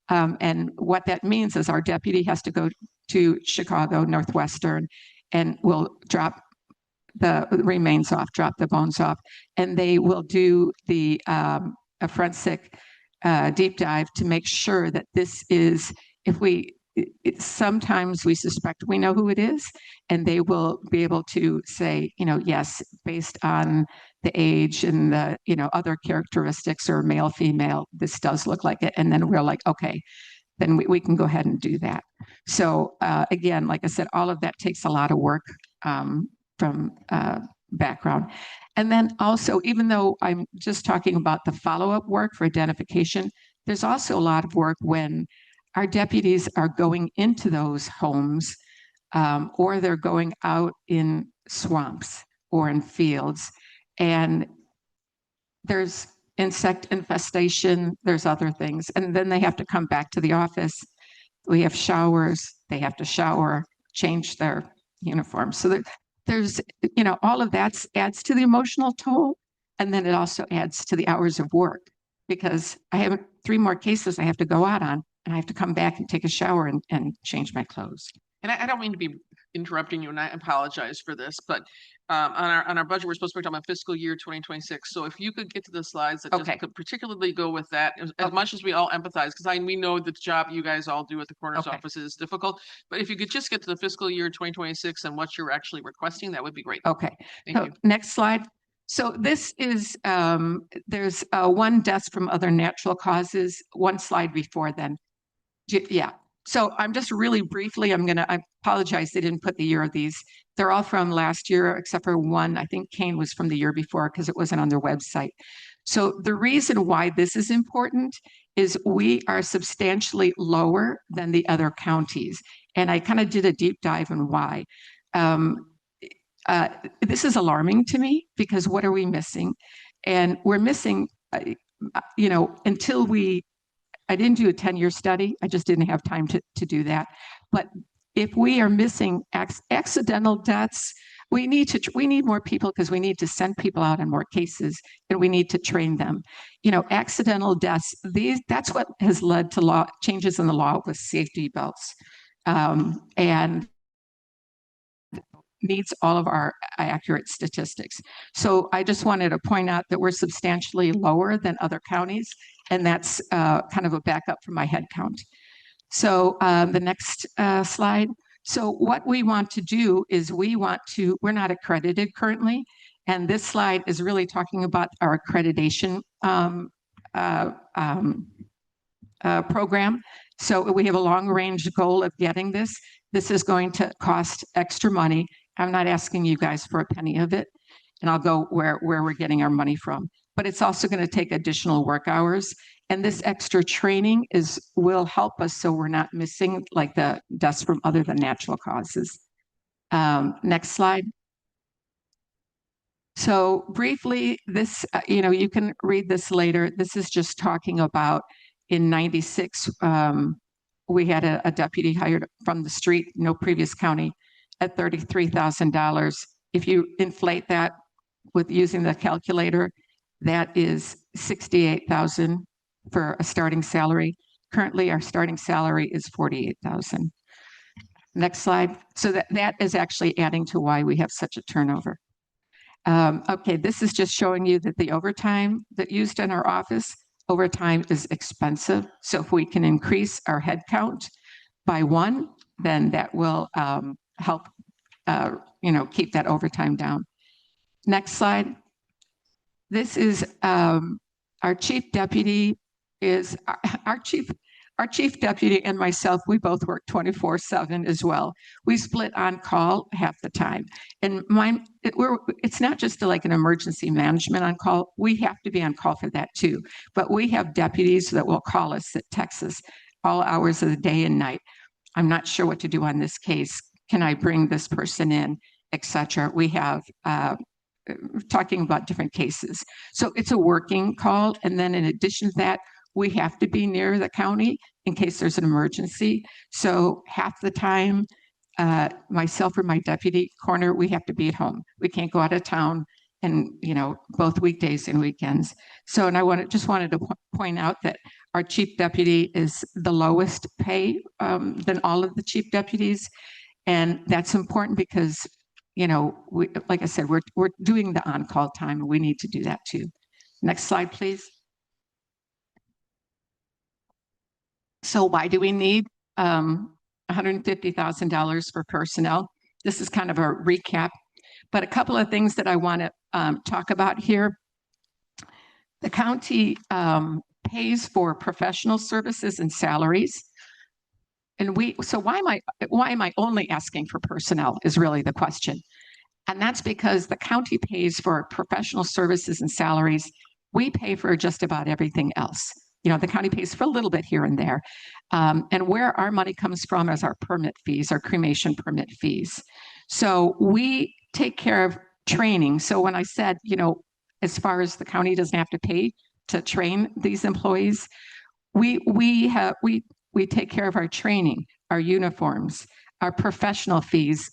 And what that means is our deputy has to go to Chicago Northwestern, and we'll drop the remains off, drop the bones off, and they will do a forensic deep dive to make sure that this is, sometimes we suspect we know who it is, and they will be able to say, yes, based on the age and the, other characteristics, or male, female, this does look like it. And then we're like, okay, then we can go ahead and do that. So again, like I said, all of that takes a lot of work from background. And then also, even though I'm just talking about the follow-up work for identification, there's also a lot of work when our deputies are going into those homes, or they're going out in swamps or in fields, and there's insect infestation, there's other things, and then they have to come back to the office. We have showers, they have to shower, change their uniforms. So there's, all of that adds to the emotional toll. And then it also adds to the hours of work, because I have 3 more cases I have to go out on, and I have to come back and take a shower and change my clothes. And I don't mean to be interrupting you, and I apologize for this, but on our budget, we're supposed to be talking about fiscal year 2026. So if you could get to the slides that just could particularly go with that, as much as we all empathize, because we know the job you guys all do at the coroner's office is difficult. But if you could just get to the fiscal year 2026 and what you're actually requesting, that would be great. Okay. Thank you. Next slide. So this is, there's 1 death from other natural causes. 1 slide before then. Yeah. So I'm just really briefly, I apologize, they didn't put the year of these. They're all from last year, except for 1. I think Kane was from the year before because it wasn't on their website. So the reason why this is important is we are substantially lower than the other counties. And I kind of did a deep dive on why. This is alarming to me, because what are we missing? And we're missing, until I didn't do a 10-year study. I just didn't have time to do that. But if we are missing accidental deaths, we need more people, because we need to send people out on more cases, and we need to train them. Accidental deaths, that's what has led to changes in the law with safety belts, and needs all of our accurate statistics. So I just wanted to point out that we're substantially lower than other counties, and that's kind of a backup from my head count. So the next slide. So what we want to do is we're not accredited currently, and this slide is really talking about our accreditation program. So we have a long-range goal of getting this. This is going to cost extra money. I'm not asking you guys for a penny of it, and I'll go where we're getting our money from. But it's also going to take additional work hours, and this extra training will help us so we're not missing like the deaths from other than natural causes. Next slide. So briefly, this, you can read this later. This is just talking about in 96, we had a deputy hired from the street, no previous county, at $33,000. If you inflate that with using the calculator, That is 68,000 for a starting salary. Currently, our starting salary is 48,000. Next slide. So that is actually adding to why we have such a turnover. Okay, this is just showing you that the overtime that used in our office, overtime is expensive. So if we can increase our head count by 1, then that will help, keep that overtime down. Next slide. This is our chief deputy is our chief deputy and myself. We both work 24/7 as well. We split on call half the time. And it's not just like an emergency management on call. We have to be on call for that too. But we have deputies that will call us, that text us all hours of the day and night. I'm not sure what to do on this case. Can I bring this person in, etc. We have talking about different cases. So it's a working call. And then in addition to that, we have to be near the county in case there's an emergency. So half the time, myself or my deputy coroner, we have to be at home. We can't go out of town, and both weekdays and weekends. So, and just wanted to point out that our chief deputy is the lowest pay than all of the chief deputies. And that's important because like I said, we're doing the on-call time, and we need to do that too. Next slide, please. So why do we need $150,000 for personnel? This is kind of a recap, but a couple of things that I want to talk about here. The county pays for professional services and salaries. And so why am I only asking for personnel is really the question. And that's because the county pays for professional services and salaries. We pay for just about everything else. The county pays for a little bit here and there. And where our money comes from is our permit fees, our cremation permit fees. So we take care of training. So when I said, as far as the county doesn't have to pay to train these employees, we take care of our training, our uniforms, our professional fees.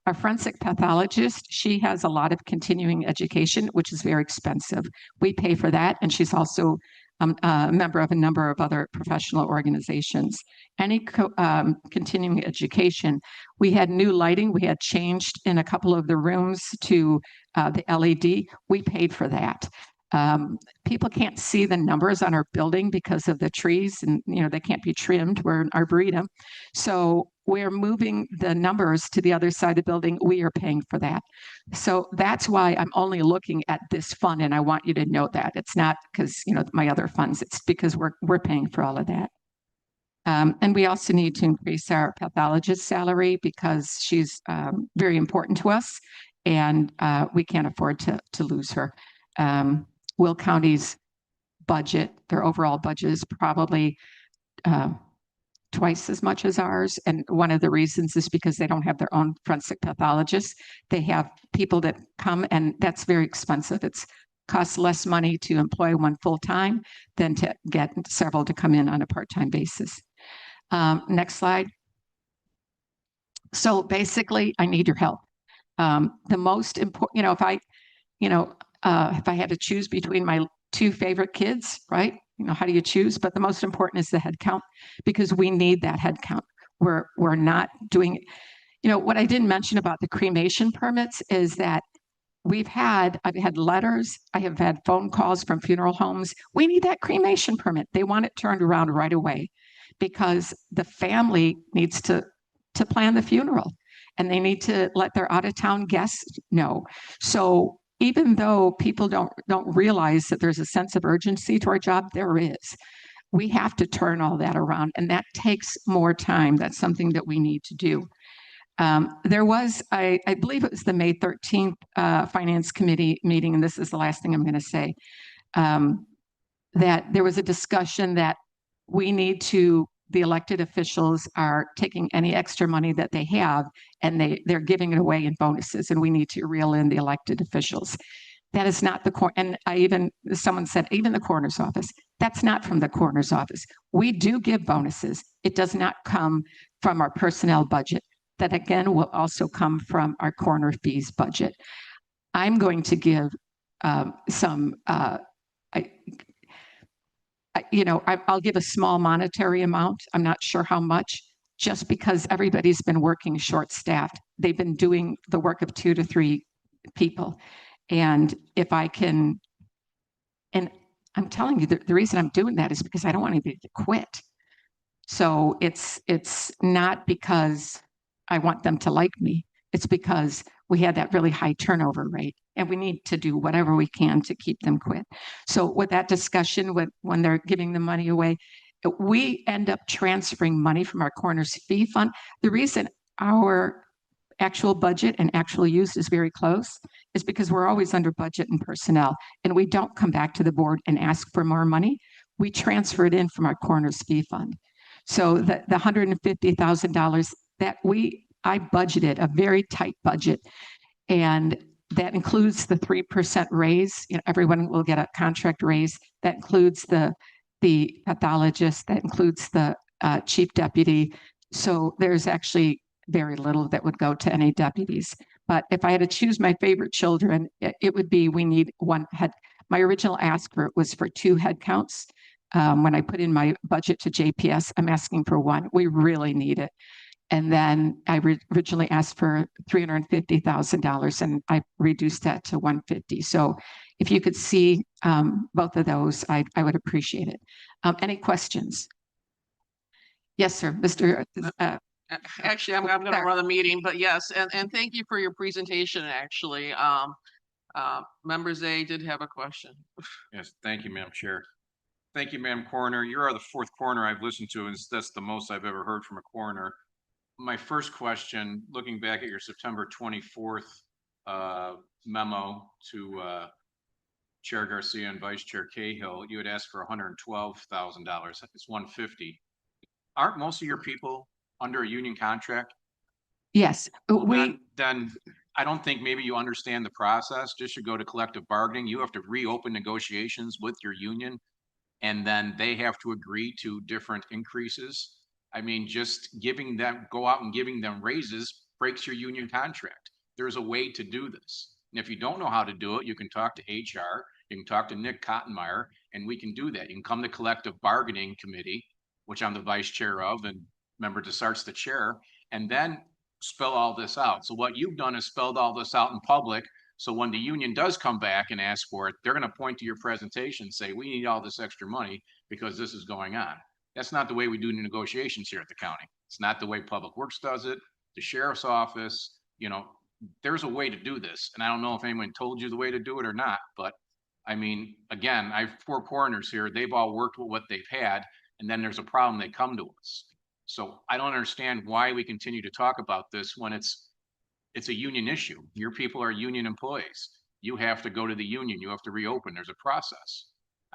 Our forensic pathologist, she has a lot of continuing education, which is very expensive. We pay for that, and she's also a member of a number of other professional organizations. Any continuing education. We had new lighting. We had changed in a couple of the rooms to the LED. We paid for that. People can't see the numbers on our building because of the trees, and they can't be trimmed. We're an arboretum. So we're moving the numbers to the other side of the building. We are paying for that. So that's why I'm only looking at this fund, and I want you to know that. It's not because, my other funds, it's because we're paying for all of that. And we also need to increase our pathologist salary because she's very important to us, and we can't afford to lose her. Will County's budget, their overall budget is probably twice as much as ours. And one of the reasons is because they don't have their own forensic pathologists. They have people that come, and that's very expensive. It costs less money to employ one full-time than to get several to come in on a part-time basis. Next slide. So basically, I need your help. The most important, if I had to choose between my 2 favorite kids, right? How do you choose? But the most important is the head count, because we need that head count. We're not doing, what I didn't mention about the cremation permits is that I've had letters, I have had phone calls from funeral homes. We need that cremation permit. They want it turned around right away because the family needs to plan the funeral, and they need to let their out-of-town guests know. So even though people don't realize that there's a sense of urgency to our job, there is. We have to turn all that around, and that takes more time. That's something that we need to do. There was, I believe it was the May 13th Finance Committee meeting, and this is the last thing I'm going to say, that there was a discussion that the elected officials are taking any extra money that they have, and they're giving it away in bonuses, and we need to reel in the elected officials. That is not someone said, even the coroner's office, that's not from the coroner's office. We do give bonuses. It does not come from our personnel budget. That again will also come from our coroner fees budget. I'm going to give some, I'll give a small monetary amount. I'm not sure how much, just because everybody's been working short-staffed. They've been doing the work of 2 to 3 people. And if I can, and I'm telling you, the reason I'm doing that is because I don't want anybody to quit. So it's not because I want them to like me. It's because we had that really high turnover rate, and we need to do whatever we can to keep them quit. So with that discussion, when they're giving the money away, we end up transferring money from our coroner's fee fund. The reason our actual budget and actual use is very close is because we're always under budget and personnel, and we don't come back to the board and ask for more money. We transfer it in from our coroner's fee fund. So the $150,000 that I budgeted a very tight budget, and that includes the 3% raise. Everyone will get a contract raise. That includes the pathologist. That includes the chief deputy. So there's actually very little that would go to any deputies. But if I had to choose my favorite children, it would be, we need 1 head. My original ask was for 2 head counts. When I put in my budget to JPS, I'm asking for 1. We really need it. And then I originally asked for $350,000, and I reduced that to $150,000. So if you could see both of those, I would appreciate it. Any questions? Yes, sir, Mr. Actually, I'm going to run the meeting, but yes, and thank you for your presentation, actually. Member Zay did have a question. Yes, thank you, Madam Chair. Thank you, Madam Coroner. You are the 4th coroner I've listened to, and that's the most I've ever heard from a coroner. My first question, looking back at your September 24th memo to Chair Garcia and Vice Chair Cahill, you had asked for $112,000. It's $150,000. Aren't most of your people under a union contract? Yes, then I don't think maybe you understand the process. Just should go to collective bargaining. You have to reopen negotiations with your union, and then they have to agree to different increases. I mean, just go out and giving them raises breaks your union contract. There's a way to do this. And if you don't know how to do it, you can talk to HR, you can talk to Nick Cottonmeyer, and we can do that. You can come to collective bargaining committee, which I'm the vice chair of, and Member Desart's the chair, and then spell all this out. So what you've done is spelled all this out in public. So when the union does come back and ask for it, they're going to point to your presentation and say, we need all this extra money because this is going on. That's not the way we do negotiations here at the county. It's not the way Public Works does it. The sheriff's office, there's a way to do this. And I don't know if anyone told you the way to do it or not, but I mean, again, I have 4 coroners here. They've all worked with what they've had. And then there's a problem, they come to us. So I don't understand why we continue to talk about this when it's a union issue. Your people are union employees. You have to go to the union. You have to reopen. There's a process.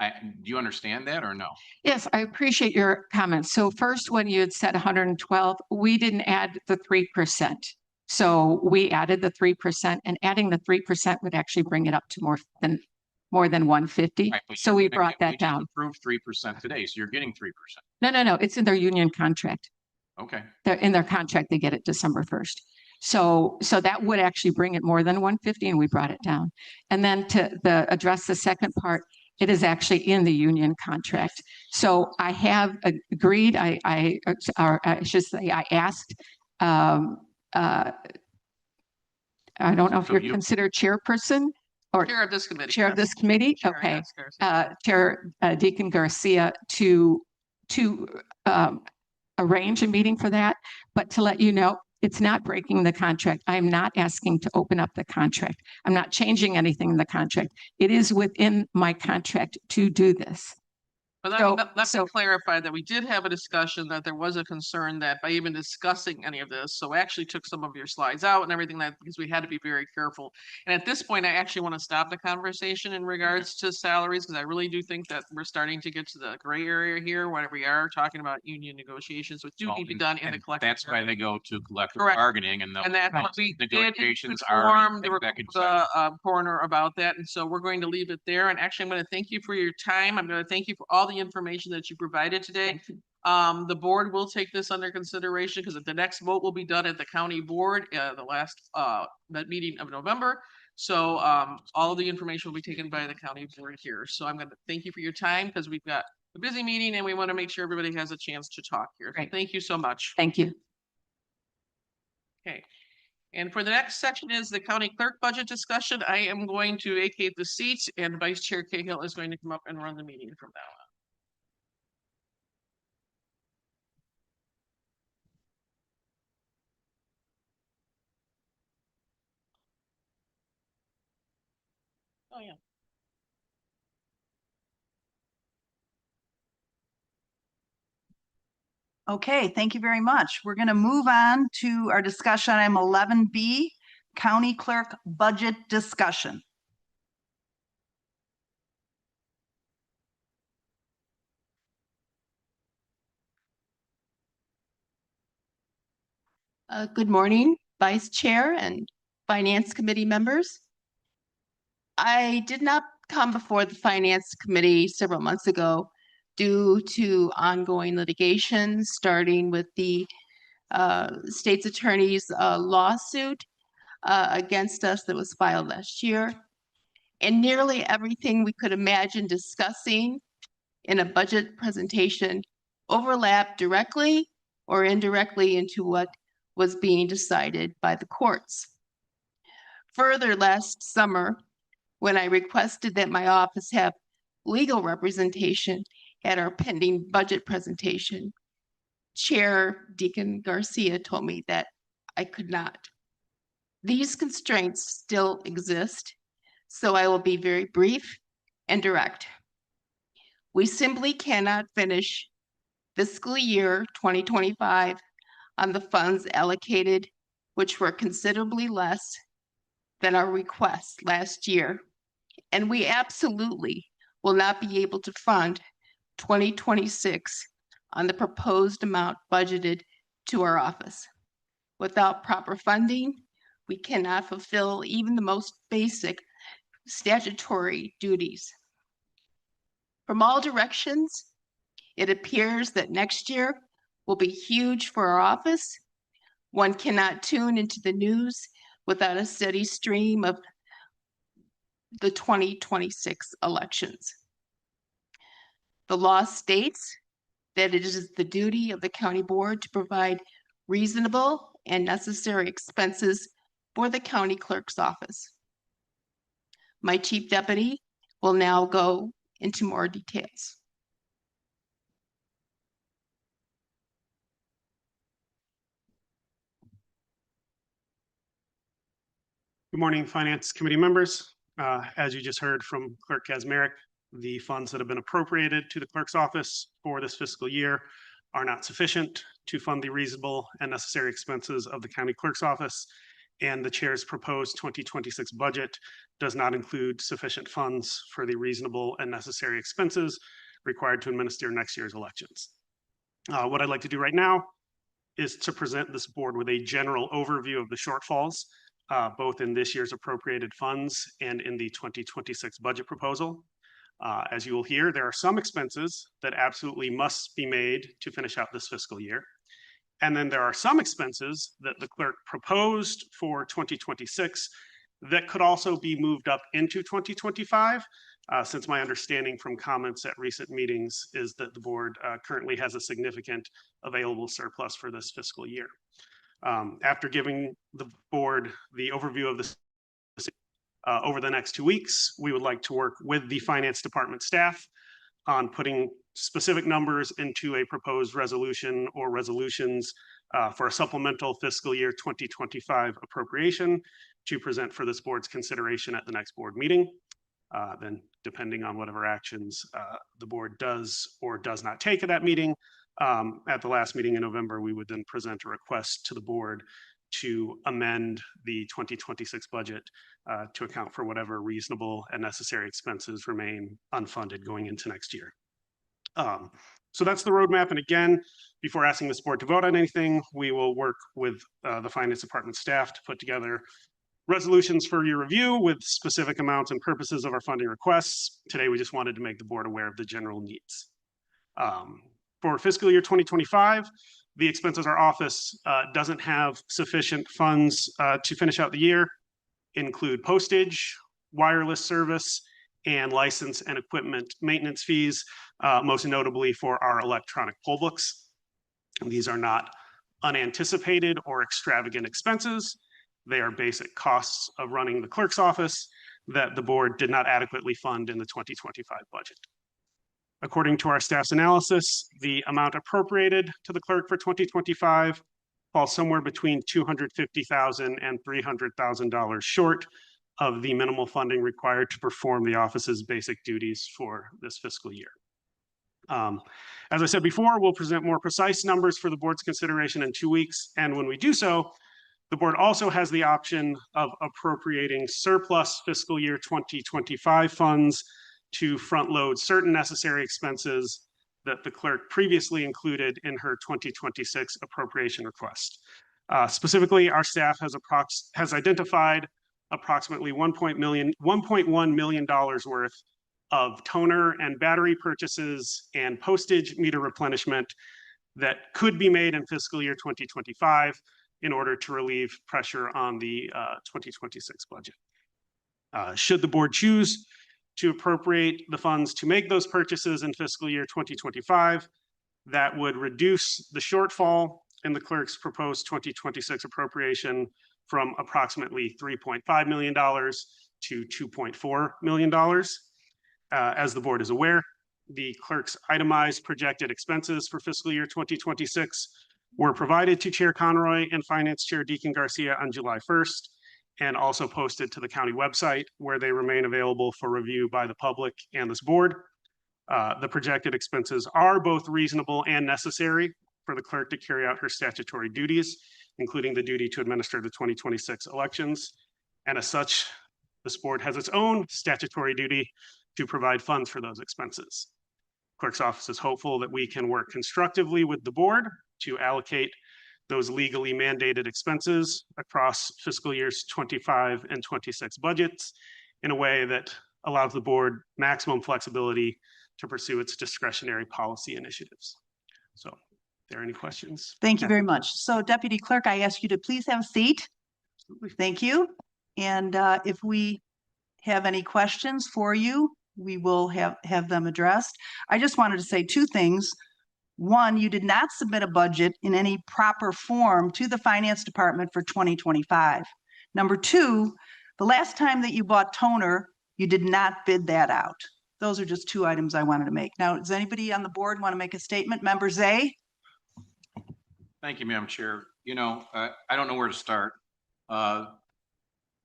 Do you understand that or no? Yes, I appreciate your comments. So first, when you had said 112, we didn't add the 3%. So we added the 3%, and adding the 3% would actually bring it up to more than 150. Right, so we brought that down. Approved 3% today, so you're getting 3%. No. It's in their union contract. Okay. They're in their contract. They get it December 1st. So that would actually bring it more than 150, and we brought it down. And then to address the second part, it is actually in the union contract. So I have agreed. I should say I asked. I don't know if you're considered chairperson or chair of this committee. Chair of this committee. Chair, Okay. yes, Chair Deacon Garcia to arrange a meeting for that, but to let you know, it's not breaking the contract. I'm not asking to open up the contract. I'm not changing anything in the contract. It is within my contract to do this. But let me clarify that we did have a discussion that there was a concern that by even discussing any of this, so I actually took some of your slides out and everything because we had to be very careful. And at this point, I actually want to stop the conversation in regards to salaries, because I really do think that we're starting to get to the gray area here where we are talking about union negotiations, which do need to be done in the collective. That's why they go to collective Correct. bargaining, and that's what we negotiations did inform are the coroner about that. And so we're going to leave it there. And actually, I'm going to thank you for your time. I'm going to thank you for all the information that you provided today. The board will take this under consideration because the next vote will be done at the county board, the last meeting of November. So all the information will be taken by the county board here. So I'm going to thank you for your time because we've got a busy meeting and we want to make sure everybody has a chance to talk here. Great. Thank you so much. Thank you. Okay. And for the next section is the county clerk budget discussion. I am going to vacate the seat and Vice Chair Cahill is going to come up and run the meeting from now on. Oh, yeah. Okay, thank you very much. We're going to move on to our discussion item 11B, County Clerk Budget Discussion. Good morning, Vice Chair and Finance Committee members. I did not come before the Finance Committee several months ago due to ongoing litigation, starting with the state's attorney's lawsuit against us that was filed last year. And nearly everything we could imagine discussing in a budget presentation overlapped directly or indirectly into what was being decided by the courts. Further, last summer, when I requested that my office have legal representation at our pending budget presentation, Chair Deacon Garcia told me that I could not. These constraints still exist, so I will be very brief and direct. We simply cannot finish fiscal year 2025 on the funds allocated, which were considerably less than our requests last year. And we absolutely will not be able to fund 2026 on the proposed amount budgeted to our office. Without proper funding, we cannot fulfill even the most basic statutory duties. From all directions, it appears that next year will be huge for our office. One cannot tune into the news without a steady stream of the 2026 elections. The law states that it is the duty of the county board to provide reasonable and necessary expenses for the county clerk's office. My chief deputy will now go into more details. Good morning, Finance Committee members. As you just heard from Clerk Kazmarek, the funds that have been appropriated to the clerk's office for this fiscal year are not sufficient to fund the reasonable and necessary expenses of the county clerk's office, and the chair's proposed 2026 budget does not include sufficient funds for the reasonable and necessary expenses required to administer next year's elections. What I'd like to do right now is to present this board with a general overview of the shortfalls, both in this year's appropriated funds and in the 2026 budget proposal. As you will hear, there are some expenses that absolutely must be made to finish out this fiscal year. And then there are some expenses that the clerk proposed for 2026 that could also be moved up into 2025, since my understanding from comments at recent meetings is that the board currently has a significant available surplus for this fiscal year. After giving the board the overview of this over the next 2 weeks, we would like to work with the finance department staff on putting specific numbers into a proposed resolution or resolutions for a supplemental fiscal year 2025 appropriation to present for this board's consideration at the next board meeting. Then, depending on whatever actions the board does or does not take at that meeting, at the last meeting in November, we would then present a request to the board to amend the 2026 budget to account for whatever reasonable and necessary expenses remain unfunded going into next year. So that's the roadmap. And again, before asking this board to vote on anything, we will work with the finance department staff to put together resolutions for your review with specific amounts and purposes of our funding requests. Today, we just wanted to make the board aware of the general needs. For fiscal year 2025, the expenses our office doesn't have sufficient funds to finish out the year. include postage, wireless service, and license and equipment maintenance fees, most notably for our electronic poll books. These are not unanticipated or extravagant expenses. They are basic costs of running the clerk's office that the board did not adequately fund in the 2025 budget. According to our staff's analysis, the amount appropriated to the clerk for 2025 falls somewhere between $250,000 and $300,000 short of the minimal funding required to perform the office's basic duties for this fiscal year. As I said before, we'll present more precise numbers for the board's consideration in 2 weeks. And when we do so, the board also has the option of appropriating surplus fiscal year 2025 funds to front load certain necessary expenses that the clerk previously included in her 2026 appropriation request. Specifically, our staff has identified approximately $1.1 million worth of toner and battery purchases and postage meter replenishment that could be made in fiscal year 2025 in order to relieve pressure on the 2026 budget. Should the board choose to appropriate the funds to make those purchases in fiscal year 2025, that would reduce the shortfall in the clerk's proposed 2026 appropriation from approximately $3.5 million to $2.4 million. As the board is aware, the clerk's itemized projected expenses for fiscal year 2026 were provided to Chair Conroy and Finance Chair Deacon Garcia on July 1st, and also posted to the county website, where they remain available for review by the public and this board. The projected expenses are both reasonable and necessary for the clerk to carry out her statutory duties, including the duty to administer the 2026 elections. And as such, this board has its own statutory duty to provide funds for those expenses. Clerk's office is hopeful that we can work constructively with the board to allocate those legally mandated expenses across fiscal years 25 and 26 budgets in a way that allows the board maximum flexibility to pursue its discretionary policy initiatives. So, are there any questions? Thank you very much. So Deputy Clerk, I ask you to please have a seat. Thank you. And if we have any questions for you, we will have them addressed. I just wanted to say 2 things. One, you did not submit a budget in any proper form to the Finance Department for 2025. Number 2, the last time that you bought toner, you did not bid that out. Those are just 2 items I wanted to make. Now, does anybody on the board want to make a statement? Member Zay? Thank you, Madam Chair. You know, I don't know where to start.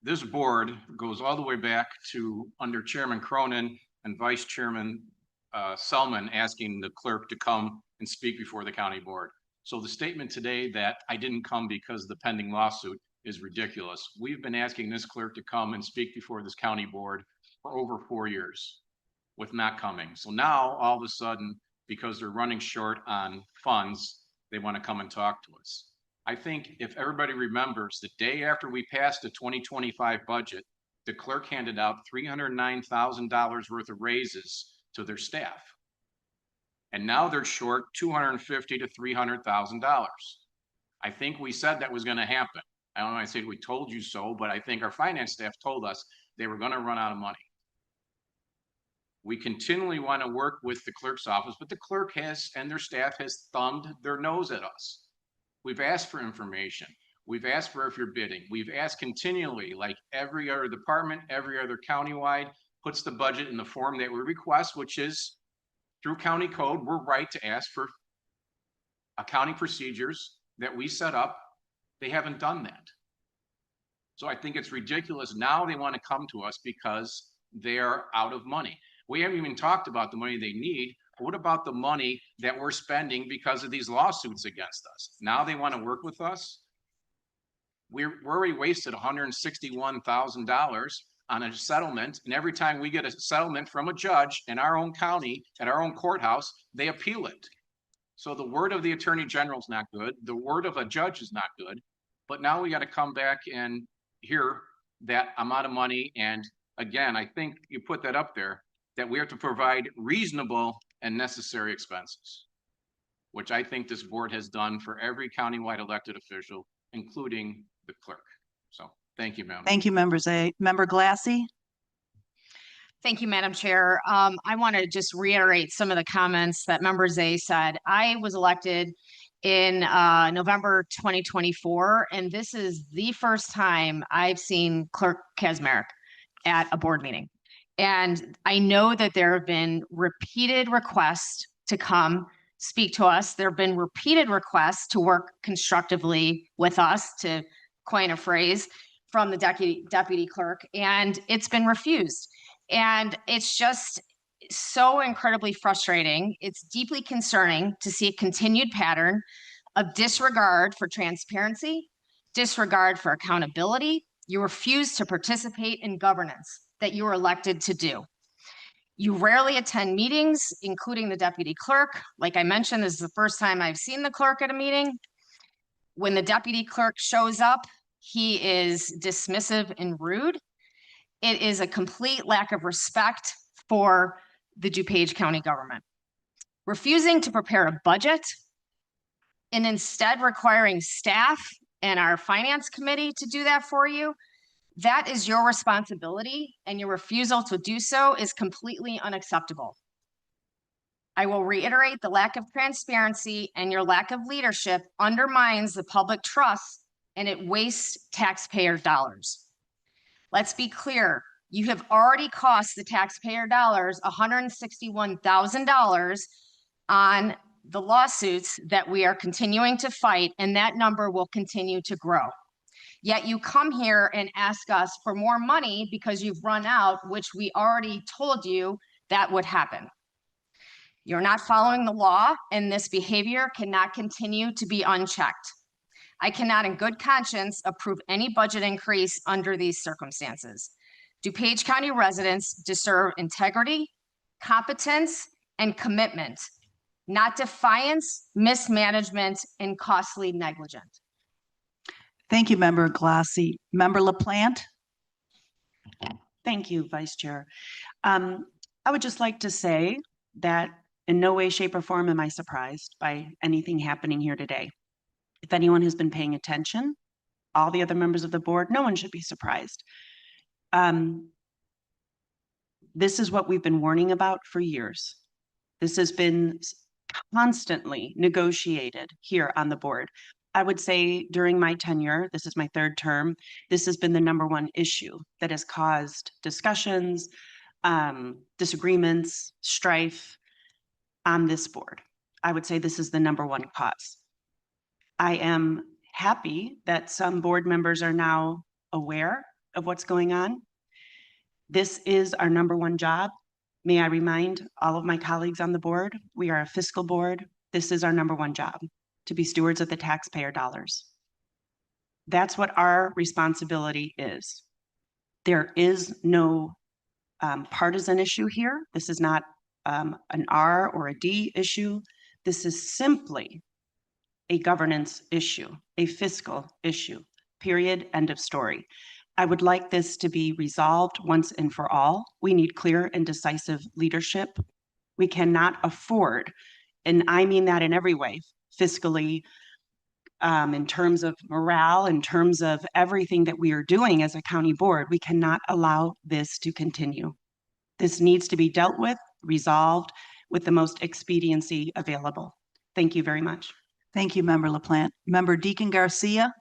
This board goes all the way back to under Chairman Cronin and Vice Chairman Selman asking the clerk to come and speak before the county board. So the statement today that I didn't come because of the pending lawsuit is ridiculous. We've been asking this clerk to come and speak before this county board for over 4 years with not coming. So now all of a sudden, because they're running short on funds, they want to come and talk to us. I think if everybody remembers, the day after we passed the 2025 budget, the clerk handed out $309,000 worth of raises to their staff. And now they're short $250,000 to $300,000. I think we said that was going to happen. I don't know, I said we told you so, but I think our finance staff told us they were going to run out of money. We continually want to work with the clerk's office, but the clerk has and their staff has thumbed their nose at us. We've asked for information. We've asked for if you're bidding. We've asked continually, like every other department, every other countywide puts the budget in the form that we request, which is through county code, we're right to ask for accounting procedures that we set up. They haven't done that. So I think it's ridiculous. Now they want to come to us because they're out of money. We haven't even talked about the money they need. What about the money that we're spending because of these lawsuits against us? Now they want to work with us. We're already wasted $161,000 on a settlement. And every time we get a settlement from a judge in our own county, at our own courthouse, they appeal it. So the word of the attorney general is not good. The word of a judge is not good. But now we got to come back and hear that I'm out of money. And again, I think you put that up there, that we have to provide reasonable and necessary expenses, which I think this board has done for every countywide elected official, including the clerk. So Thank you, ma'am. Thank you, Member Zay. Member Glassy? Thank you, Madam Chair. I want to just reiterate some of the comments that Member Zay said. I was elected in November 2024, and this is the first time I've seen Clerk Kazmarek at a board meeting. And I know that there have been repeated requests to come speak to us. There have been repeated requests to work constructively with us, to coin a phrase, from the deputy clerk, and it's been refused. And it's just so incredibly frustrating. It's deeply concerning to see a continued pattern of disregard for transparency, disregard for accountability. You refuse to participate in governance that you were elected to do. You rarely attend meetings, including the deputy clerk. Like I mentioned, this is the first time I've seen the clerk at a meeting. When the deputy clerk shows up, he is dismissive and rude. It is a complete lack of respect for the DuPage County government. Refusing to prepare a budget and instead requiring staff and our finance committee to do that for you, that is your responsibility, and your refusal to do so is completely unacceptable. I will reiterate, the lack of transparency and your lack of leadership undermines the public trust, and it wastes taxpayer dollars. Let's be clear, you have already cost the taxpayer dollars $161,000 on the lawsuits that we are continuing to fight, and that number will continue to grow. Yet you come here and ask us for more money because you've run out, which we already told you that would happen. You're not following the law, and this behavior cannot continue to be unchecked. I cannot in good conscience approve any budget increase under these circumstances. DuPage County residents deserve integrity, competence, and commitment, not defiance, mismanagement, and costly negligence. Thank you, Member Glassy. Member LaPlante? Thank you, Vice Chair. I would just like to say that in no way, shape, or form am I surprised by anything happening here today. If anyone has been paying attention, all the other members of the board, no one should be surprised. This is what we've been warning about for years. This has been constantly negotiated here on the board. I would say during my tenure, this is my third term, this has been the #1 issue that has caused discussions, disagreements, strife on this board. I would say this is the #1 cause. I am happy that some board members are now aware of what's going on. This is our #1 job. May I remind all of my colleagues on the board, we are a fiscal board. This is our #1 job, to be stewards of the taxpayer dollars. That's what our responsibility is. There is no partisan issue here. This is not an R or a D issue. This is simply a governance issue, a fiscal issue, period, end of story. I would like this to be resolved once and for all. We need clear and decisive leadership. We cannot afford, and I mean that in every way, fiscally, in terms of morale, in terms of everything that we are doing as a county board, we cannot allow this to continue. This needs to be dealt with, resolved with the most expediency available. Thank you very much. Thank you, Member LaPlante. Member Deacon Garcia?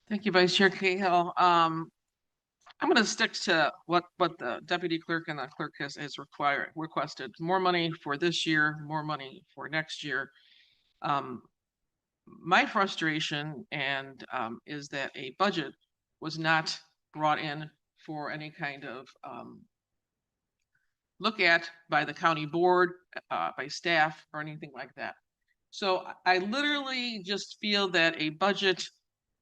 Thank you, Vice Chair Cahill. I'm going to stick to what the deputy clerk and the clerk has requested. More money for this year, more money for next year. My frustration is that a budget was not brought in for any kind of look at by the county board, by staff, or anything like that. So I literally just feel that a budget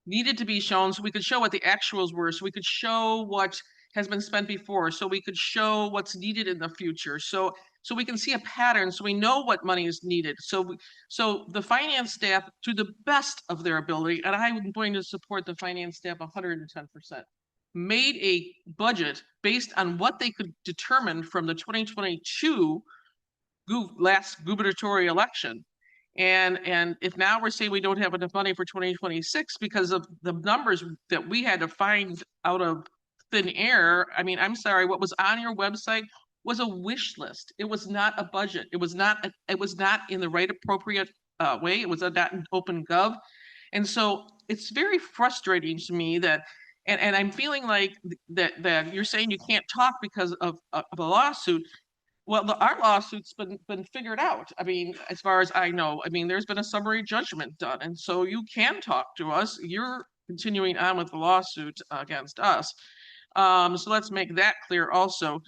needed to be shown so we could show what the actuals were, so we could show what has been spent before, so we could show what's needed in the future, so we can see a pattern, so we know what money is needed. So the finance staff, to the best of their ability, and I'm going to support the finance staff 110%, made a budget based on what they could determine from the 2022 last gubernatorial election. And if now we're saying we don't have enough money for 2026 because of the numbers that we had to find out of thin air, I mean, I'm sorry, what was on your website was a wish list. It was not a budget. It was not in the right appropriate way. It was not in open gov. And so it's very frustrating to me that, and I'm feeling like that you're saying you can't talk because of a lawsuit. Well, our lawsuit's been figured out. I mean, as far as I know, I mean, there's been a summary judgment done, and so you can talk to us. You're continuing on with the lawsuit against us. So let's make that clear also.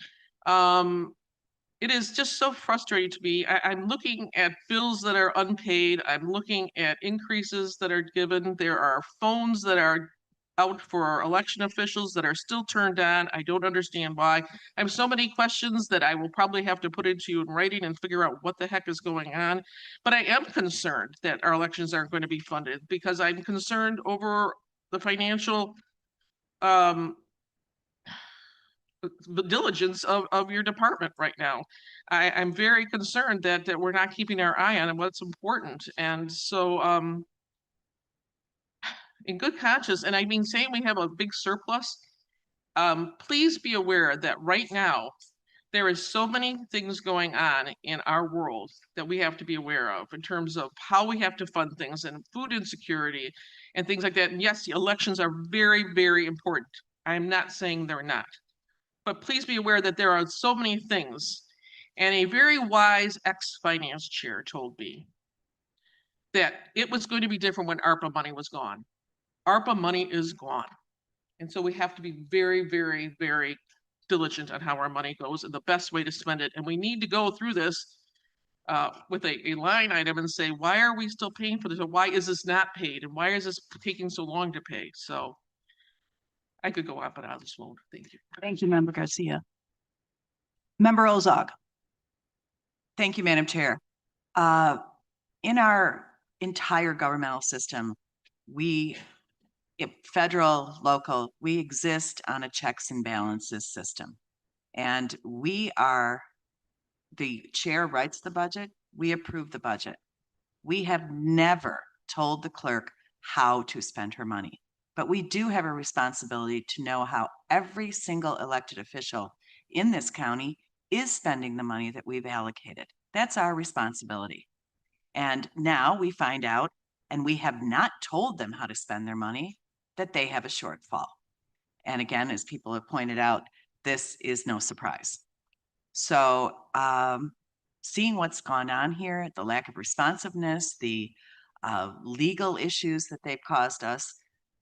It is just so frustrating to me. I'm looking at bills that are unpaid. I'm looking at increases that are given. There are phones that are out for our election officials that are still turned on. I don't understand why. I have so many questions that I will probably have to put into you in writing and figure out what the heck is going on. But I am concerned that our elections aren't going to be funded because I'm concerned over the financial the diligence of your department right now. I'm very concerned that we're not keeping our eye on what's important. And so in good conscience, and I mean saying we have a big surplus, please be aware that right now there is so many things going on in our world that we have to be aware of in terms of how we have to fund things and food insecurity and things like that. And yes, the elections are very, very important. I'm not saying they're not. But please be aware that there are so many things. And a very wise ex-finance chair told me that it was going to be different when ARPA money was gone. ARPA money is gone. And so we have to be very, very, very diligent on how our money goes and the best way to spend it. And we need to go through this with a line item and say, why are we still paying for this? Or why is this not paid? And why is this taking so long to pay? So I could go on, but I just won't. Thank you. Thank you, Member Garcia. Member Ozog. Thank you, Madam Chair. In our entire governmental system, federal, local, we exist on a checks and balances system. And the chair writes the budget, we approve the budget. We have never told the clerk how to spend her money, but we do have a responsibility to know how every single elected official in this county is spending the money that we've allocated. That's our responsibility. And now we find out, and we have not told them how to spend their money, that they have a shortfall. And again, as people have pointed out, this is no surprise. So seeing what's gone on here, the lack of responsiveness, the legal issues that they've caused us,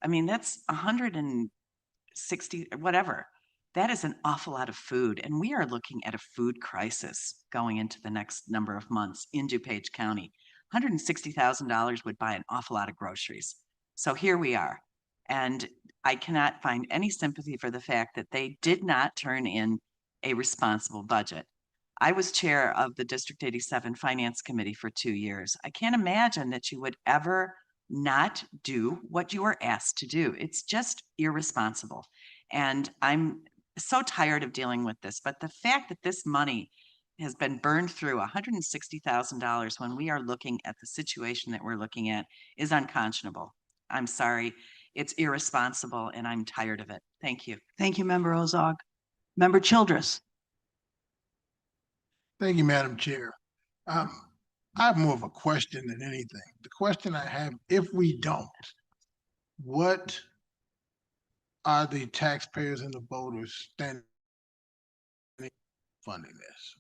I mean, that's 160, whatever. That is an awful lot of food. And we are looking at a food crisis going into the next number of months in DuPage County. $160,000 would buy an awful lot of groceries. So here we are. And I cannot find any sympathy for the fact that they did not turn in a responsible budget. I was chair of the District 87 Finance Committee for 2 years. I can't imagine that you would ever not do what you are asked to do. It's just irresponsible. And I'm so tired of dealing with this, but the fact that this money has been burned through, $160,000, when we are looking at the situation that we're looking at, is unconscionable. I'm sorry, it's irresponsible, and I'm tired of it. Thank you. Thank you, Member Ozog. Member Childress. Thank you, Madam Chair. I have more of a question than anything. The question I have, if we don't, what are the taxpayers and the voters standing funding this?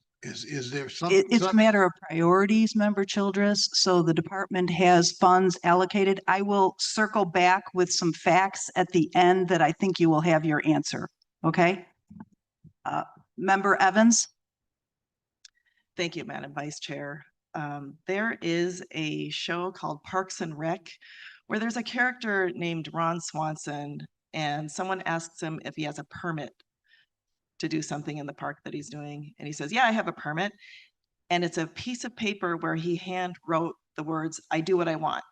Is there something? It's a matter of priorities, Member Childress. So the department has funds allocated. I will circle back with some facts at the end that I think you will have your answer. Okay? Member Evans. Thank you, Madam Vice Chair. There is a show called Parks and Rec where there's a character named Ron Swanson, and someone asks him if he has a permit to do something in the park that he's doing. And he says, yeah, I have a permit. And it's a piece of paper where he hand wrote the words, I do what I want.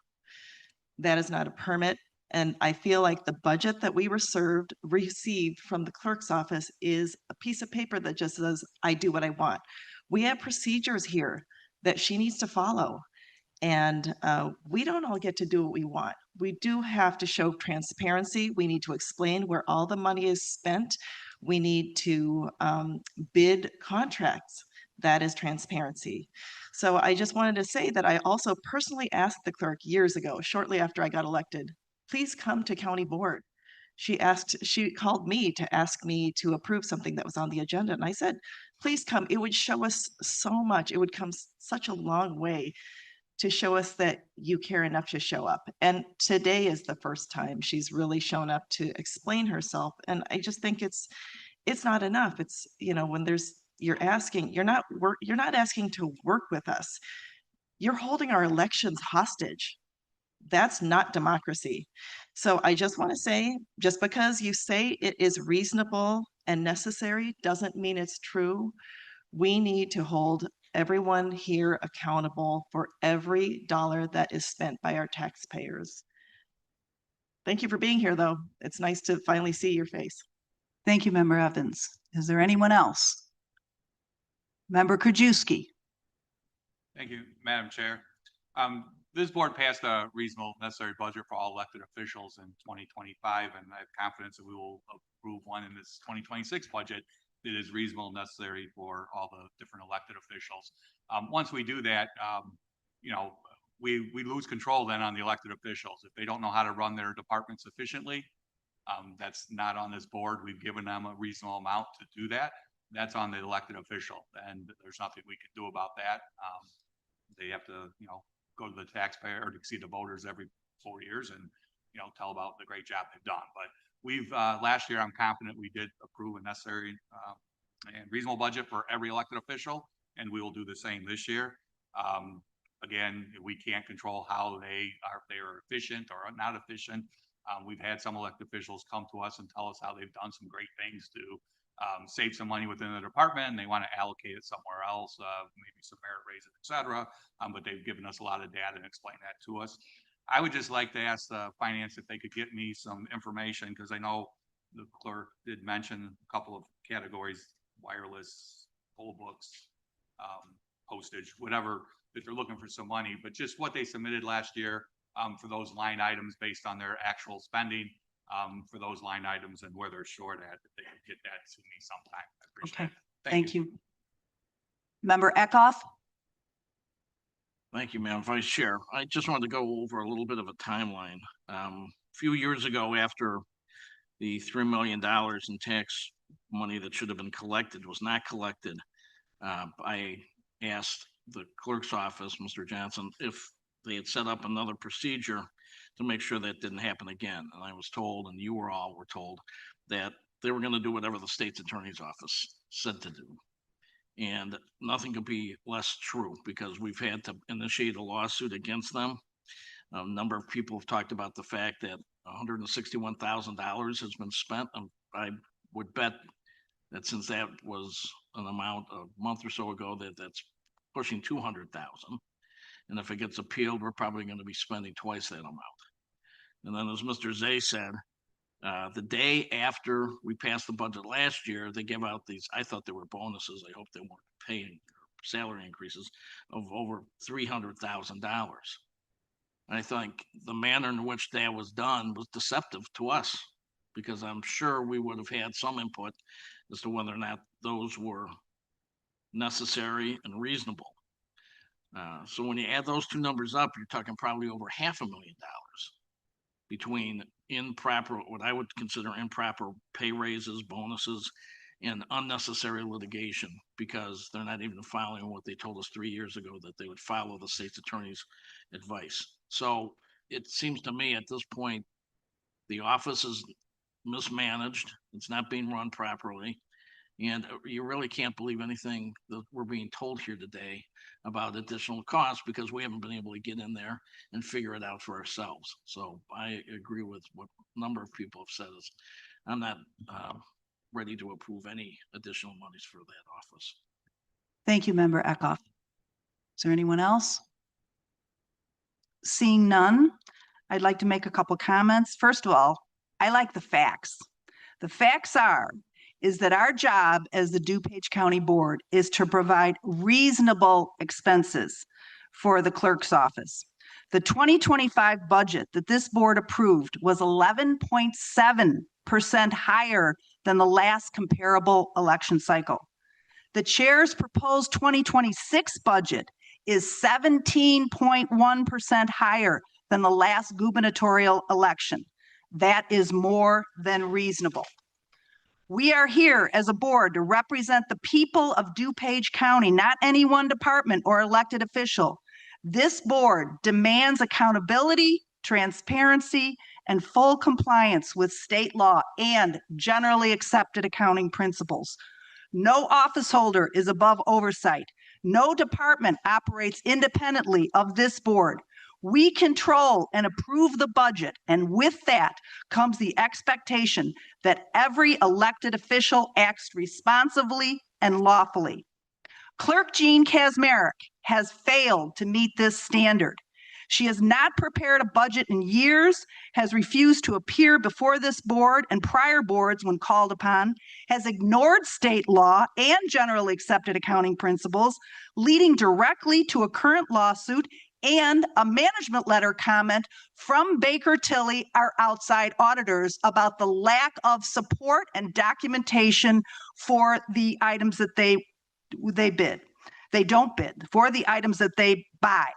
That is not a permit. And I feel like the budget that we received from the clerk's office is a piece of paper that just says, I do what I want. We have procedures here that she needs to follow. And we don't all get to do what we want. We do have to show transparency. We need to explain where all the money is spent. We need to bid contracts. That is transparency. So I just wanted to say that I also personally asked the clerk years ago, shortly after I got elected, please come to county board. She called me to ask me to approve something that was on the agenda. And I said, please come. It would show us so much. It would come such a long way to show us that you care enough to show up. And today is the first time she's really shown up to explain herself. And I just think it's not enough. It's, when you're not asking to work with us. You're holding our elections hostage. That's not democracy. So I just want to say, just because you say it is reasonable and necessary doesn't mean it's true. We need to hold everyone here accountable for every dollar that is spent by our taxpayers. Thank you for being here, though. It's nice to finally see your face. Thank you, Member Evans. Is there anyone else? Member Krajewski. Thank you, Madam Chair. This board passed a reasonable necessary budget for all elected officials in 2025, and I have confidence that we will approve one in this 2026 budget that is reasonable and necessary for all the different elected officials. Once we do that, we lose control then on the elected officials. If they don't know how to run their departments efficiently, that's not on this board. We've given them a reasonable amount to do that. That's on the elected official, and there's nothing we can do about that. They have to, go to the taxpayer or to see the voters every 4 years and, tell about the great job they've done. But we've, last year, I'm confident we did approve a necessary and reasonable budget for every elected official, and we will do the same this year. Again, we can't control how they are efficient or not efficient. We've had some elected officials come to us and tell us how they've done some great things to save some money within the department, and they want to allocate it somewhere else, maybe some merit raises, et cetera. But they've given us a lot of data and explained that to us. I would just like to ask the finance if they could get me some information, because I know the clerk did mention a couple of categories: wireless, poll books, postage, whatever, that they're looking for some money, but just what they submitted last year for those line items based on their actual spending for those line items and where they're short at, if they could get that to me sometime. I appreciate it. Thank you. Member Eckhoff. Thank you, Madam Vice Chair. I just wanted to go over a little bit of a timeline. A few years ago, after the $3 million in tax money that should have been collected was not collected, I asked the clerk's office, Mr. Johnson, if they had set up another procedure to make sure that didn't happen again. And I was told, and you all were told, that they were going to do whatever the state's attorney's office said to do. And nothing could be less true, because we've had to initiate a lawsuit against them. A number of people have talked about the fact that $161,000 has been spent. I would bet that since that was an amount a month or so ago, that's pushing 200,000. And if it gets appealed, we're probably going to be spending twice that amount. And then, as Mr. Zay said, the day after we passed the budget last year, they gave out these, I thought they were bonuses. I hope they weren't paying salary increases of over $300,000. I think the manner in which that was done was deceptive to us, because I'm sure we would have had some input as to whether or not those were necessary and reasonable. So when you add those two numbers up, you're talking probably over $500,000 between improper, what I would consider improper pay raises, bonuses, and unnecessary litigation, because they're not even following what they told us 3 years ago, that they would follow the state's attorney's advice. So it seems to me at this point, the office is mismanaged. It's not being run properly. And you really can't believe anything that we're being told here today about additional costs, because we haven't been able to get in there and figure it out for ourselves. So I agree with what a number of people have said. Is I'm not ready to approve any additional monies for that office. Thank you, Member Eckhoff. Is there anyone else? Seeing none, I'd like to make a couple comments. First of all, I like the facts. The facts is that our job as the DuPage County Board is to provide reasonable expenses for the clerk's office. The 2025 budget that this board approved was 11.7% higher than the last comparable election cycle. The chair's proposed 2026 budget is 17.1% higher than the last gubernatorial election. That is more than reasonable. We are here as a board to represent the people of DuPage County, not any one department or elected official. This board demands accountability, transparency, and full compliance with state law and generally accepted accounting principles. No office holder is above oversight. No department operates independently of this board. We control and approve the budget, and with that comes the expectation that every elected official acts responsibly and lawfully. Clerk Jean Kazmarek has failed to meet this standard. She has not prepared a budget in years, has refused to appear before this board and prior boards when called upon, has ignored state law and generally accepted accounting principles, leading directly to a current lawsuit and a management letter comment from Baker Tilly, our outside auditors, about the lack of support and documentation for the items that they bid. They don't bid, for the items that they buy.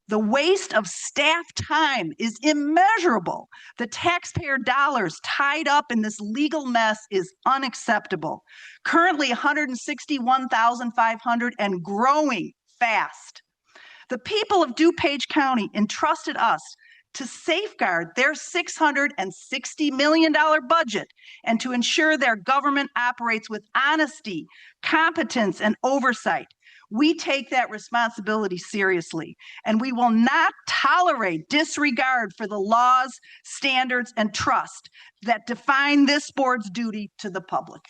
The waste of staff time is immeasurable. The taxpayer dollars tied up in this legal mess is unacceptable. Currently $161,500 and growing fast. The people of DuPage County entrusted us to safeguard their $660 million budget and to ensure their government operates with honesty, competence, and oversight. We take that responsibility seriously, and we will not tolerate disregard for the laws, standards, and trust that define this board's duty to the public.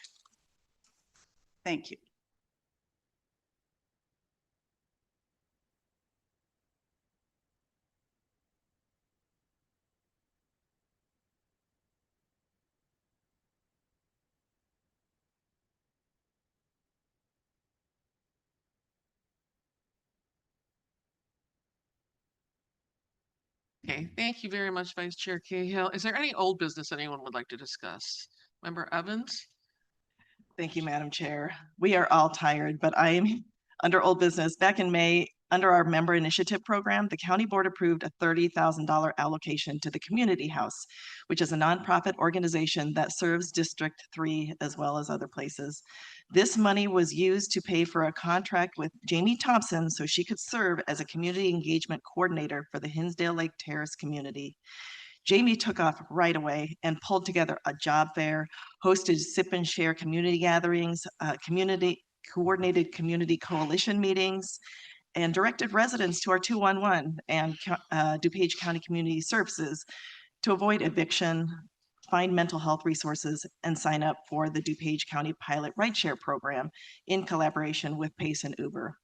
Thank you. Okay, thank you very much, Vice Chair Cahill. Is there any old business anyone would like to discuss? Member Evans? Thank you, Madam Chair. We are all tired, but I am under old business. Back in May, under our member initiative program, the county board approved a $30,000 allocation to the Community House, which is a nonprofit organization that serves District 3 as well as other places. This money was used to pay for a contract with Jamie Thompson so she could serve as a community engagement coordinator for the Hinsdale Lake Terrace community. Jamie took off right away and pulled together a job fair, hosted sip and share community gatherings, coordinated community coalition meetings, and directed residents to our 211 and DuPage County Community Services to avoid eviction, find mental health resources, and sign up for the DuPage County Pilot Rideshare Program in collaboration with Pace and Uber.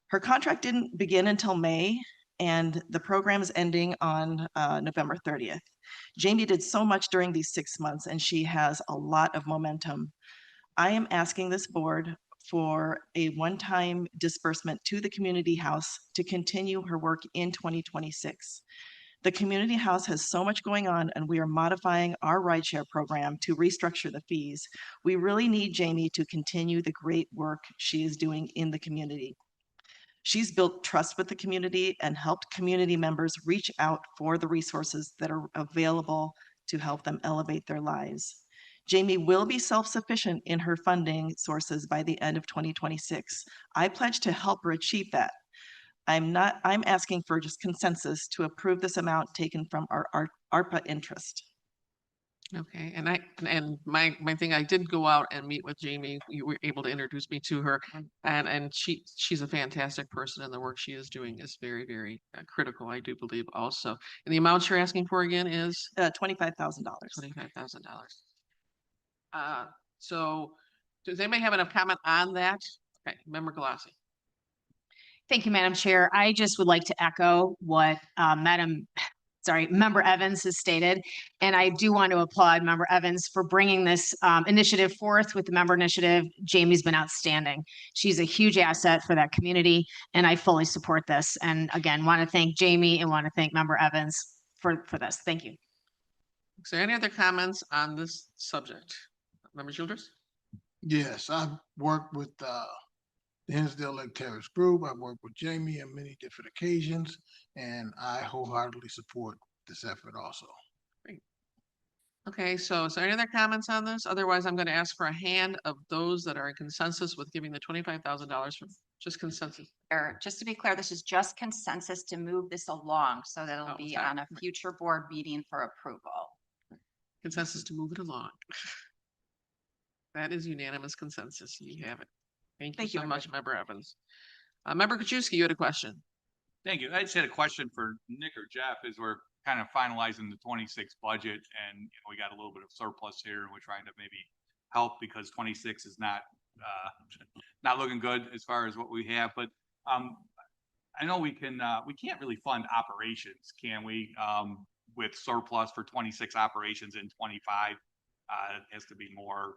Her contract didn't begin until May, and the program is ending on November 30th. Jamie did so much during these 6 months, and she has a lot of momentum. I am asking this board for a one-time disbursement to the Community House to continue her work in 2026. The Community House has so much going on, and we are modifying our rideshare program to restructure the fees. We really need Jamie to continue the great work she is doing in the community. She's built trust with the community and helped community members reach out for the resources that are available to help them elevate their lives. Jamie will be self-sufficient in her funding sources by the end of 2026. I pledge to help her achieve that. I'm asking for just consensus to approve this amount taken from our ARPA interest. Okay, and my thing, I did go out and meet with Jamie. You were able to introduce me to her, and she's a fantastic person, and the work she is doing is very, very critical, I do believe also. And the amount you're asking for again is? $25,000. $25,000. So does anybody have enough comment on that? Okay, Member Galassi. Thank you, Madam Chair. I just would like to echo what Madam Member Evans has stated. And I do want to applaud Member Evans for bringing this initiative forth with the member initiative. Jamie's been outstanding. She's a huge asset for that community, and I fully support this. And again, want to thank Jamie and want to thank Member Evans for this. Thank you. Is there any other comments on this subject? Member Childers? Yes, I've worked with the Hinsdale Lake Terrace Group. I've worked with Jamie on many different occasions, and I wholeheartedly support this effort also. Okay, so is there any other comments on this? Otherwise, I'm going to ask for a hand of those that are in consensus with giving the $25,000 for just consensus. Or just to be clear, this is just consensus to move this along so that it'll be sorry. on a future board meeting for approval. Consensus to move it along. That is unanimous consensus. You have it. Thank you so much, Member Evans. Member Kuchewski, you had a question. Thank you. I just had a question for Nick or Jeff as we're kind of finalizing the 26 budget, and we got a little bit of surplus here, and we're trying to maybe help because 26 is not looking good as far as what we have. But I know we can't really fund operations, can we? With surplus for 26 operations in 25, it has to be more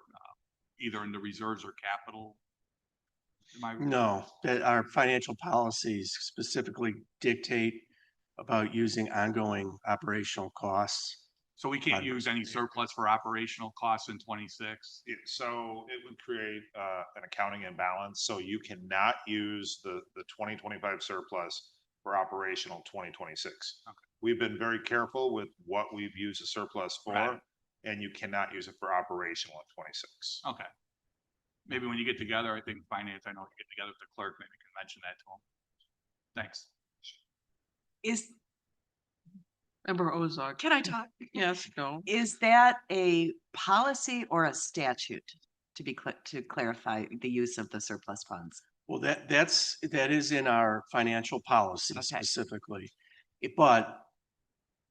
either in the reserves or capital. No, that our financial policies specifically dictate about using ongoing operational costs. So we can't use any surplus for operational costs in 26? So it would create an accounting imbalance. So you cannot use the 2025 surplus for operational 2026. Okay. We've been very careful with what we've used the surplus for, Right. and you cannot use it for operational in 26. Okay. Maybe when you get together, I think finance, I know you get together with the clerk, maybe you can mention that to him. Thanks. Member Ozog. Can I talk? Yes, go. Is that a policy or a statute to clarify the use of the surplus funds? Well, that is in our financial policy specifically. But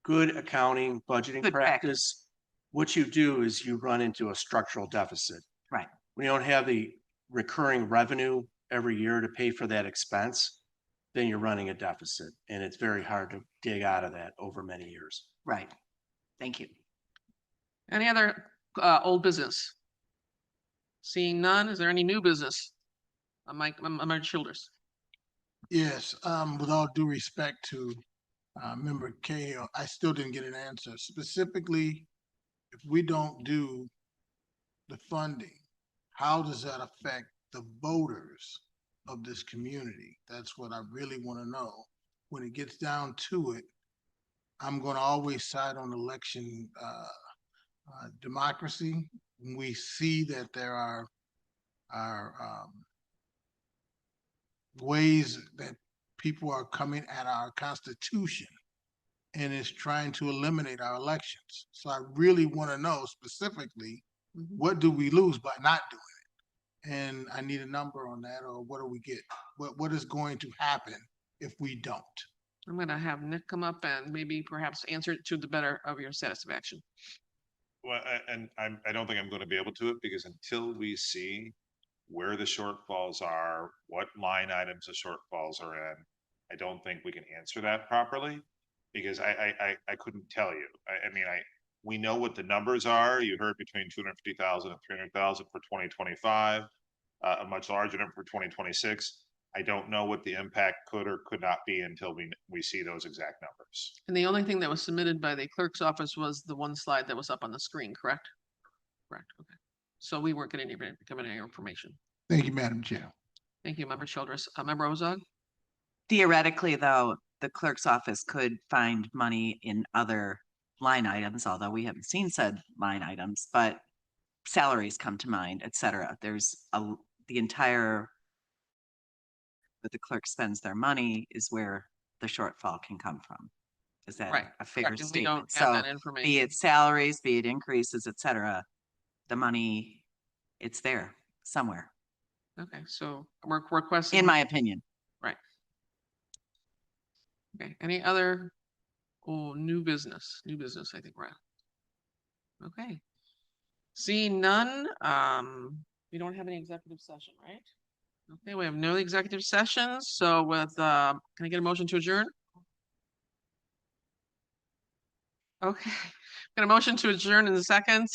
good accounting, budgeting practice, what you do is you run into a structural deficit. Right. When you don't have the recurring revenue every year to pay for that expense, then you're running a deficit, and it's very hard to dig out of that over many years. Right. Thank you. Any other old business? Seeing none, is there any new business? Member Childers. Yes, with all due respect to Member Cahill, I still didn't get an answer. Specifically, if we don't do the funding, how does that affect the voters of this community? That's what I really want to know. When it gets down to it, I'm going to always side on election democracy. We see that there are ways that people are coming at our Constitution and is trying to eliminate our elections. So I really want to know specifically, what do we lose by not doing it? And I need a number on that, or what do we get? What is going to happen if we don't? I'm going to have Nick come up and maybe perhaps answer it to the better of your satisfaction. Well, I don't think I'm going to be able to it because until we see where the shortfalls are, what line items the shortfalls are in, I don't think we can answer that properly because I couldn't tell you. We know what the numbers are. You heard between 250,000 and 300,000 for 2025, a much larger number for 2026. I don't know what the impact could or could not be until we see those exact numbers. And the only thing that was submitted by the clerk's office was the one slide that was up on the screen, correct? Correct, okay. So we weren't getting any information. Thank you, Madam Chair. Thank you, Member Childress. Member Ozog? Theoretically, though, the clerk's office could find money in other line items, although we haven't seen said line items, but salaries come to mind, et cetera. There's the entire, that the clerk spends their money is where the shortfall can come from. Is that Right, a fair correct, and we statement? don't have So that information. be it salaries, be it increases, et cetera, the money, it's there somewhere. Okay, so we're requesting. In my opinion. Right. Okay, any other new business? New business, I think, right? Okay. Seeing none, we don't have any executive session, right? Okay, we have no executive sessions, so with, can I get a motion to adjourn? Okay, got a motion to adjourn in a second.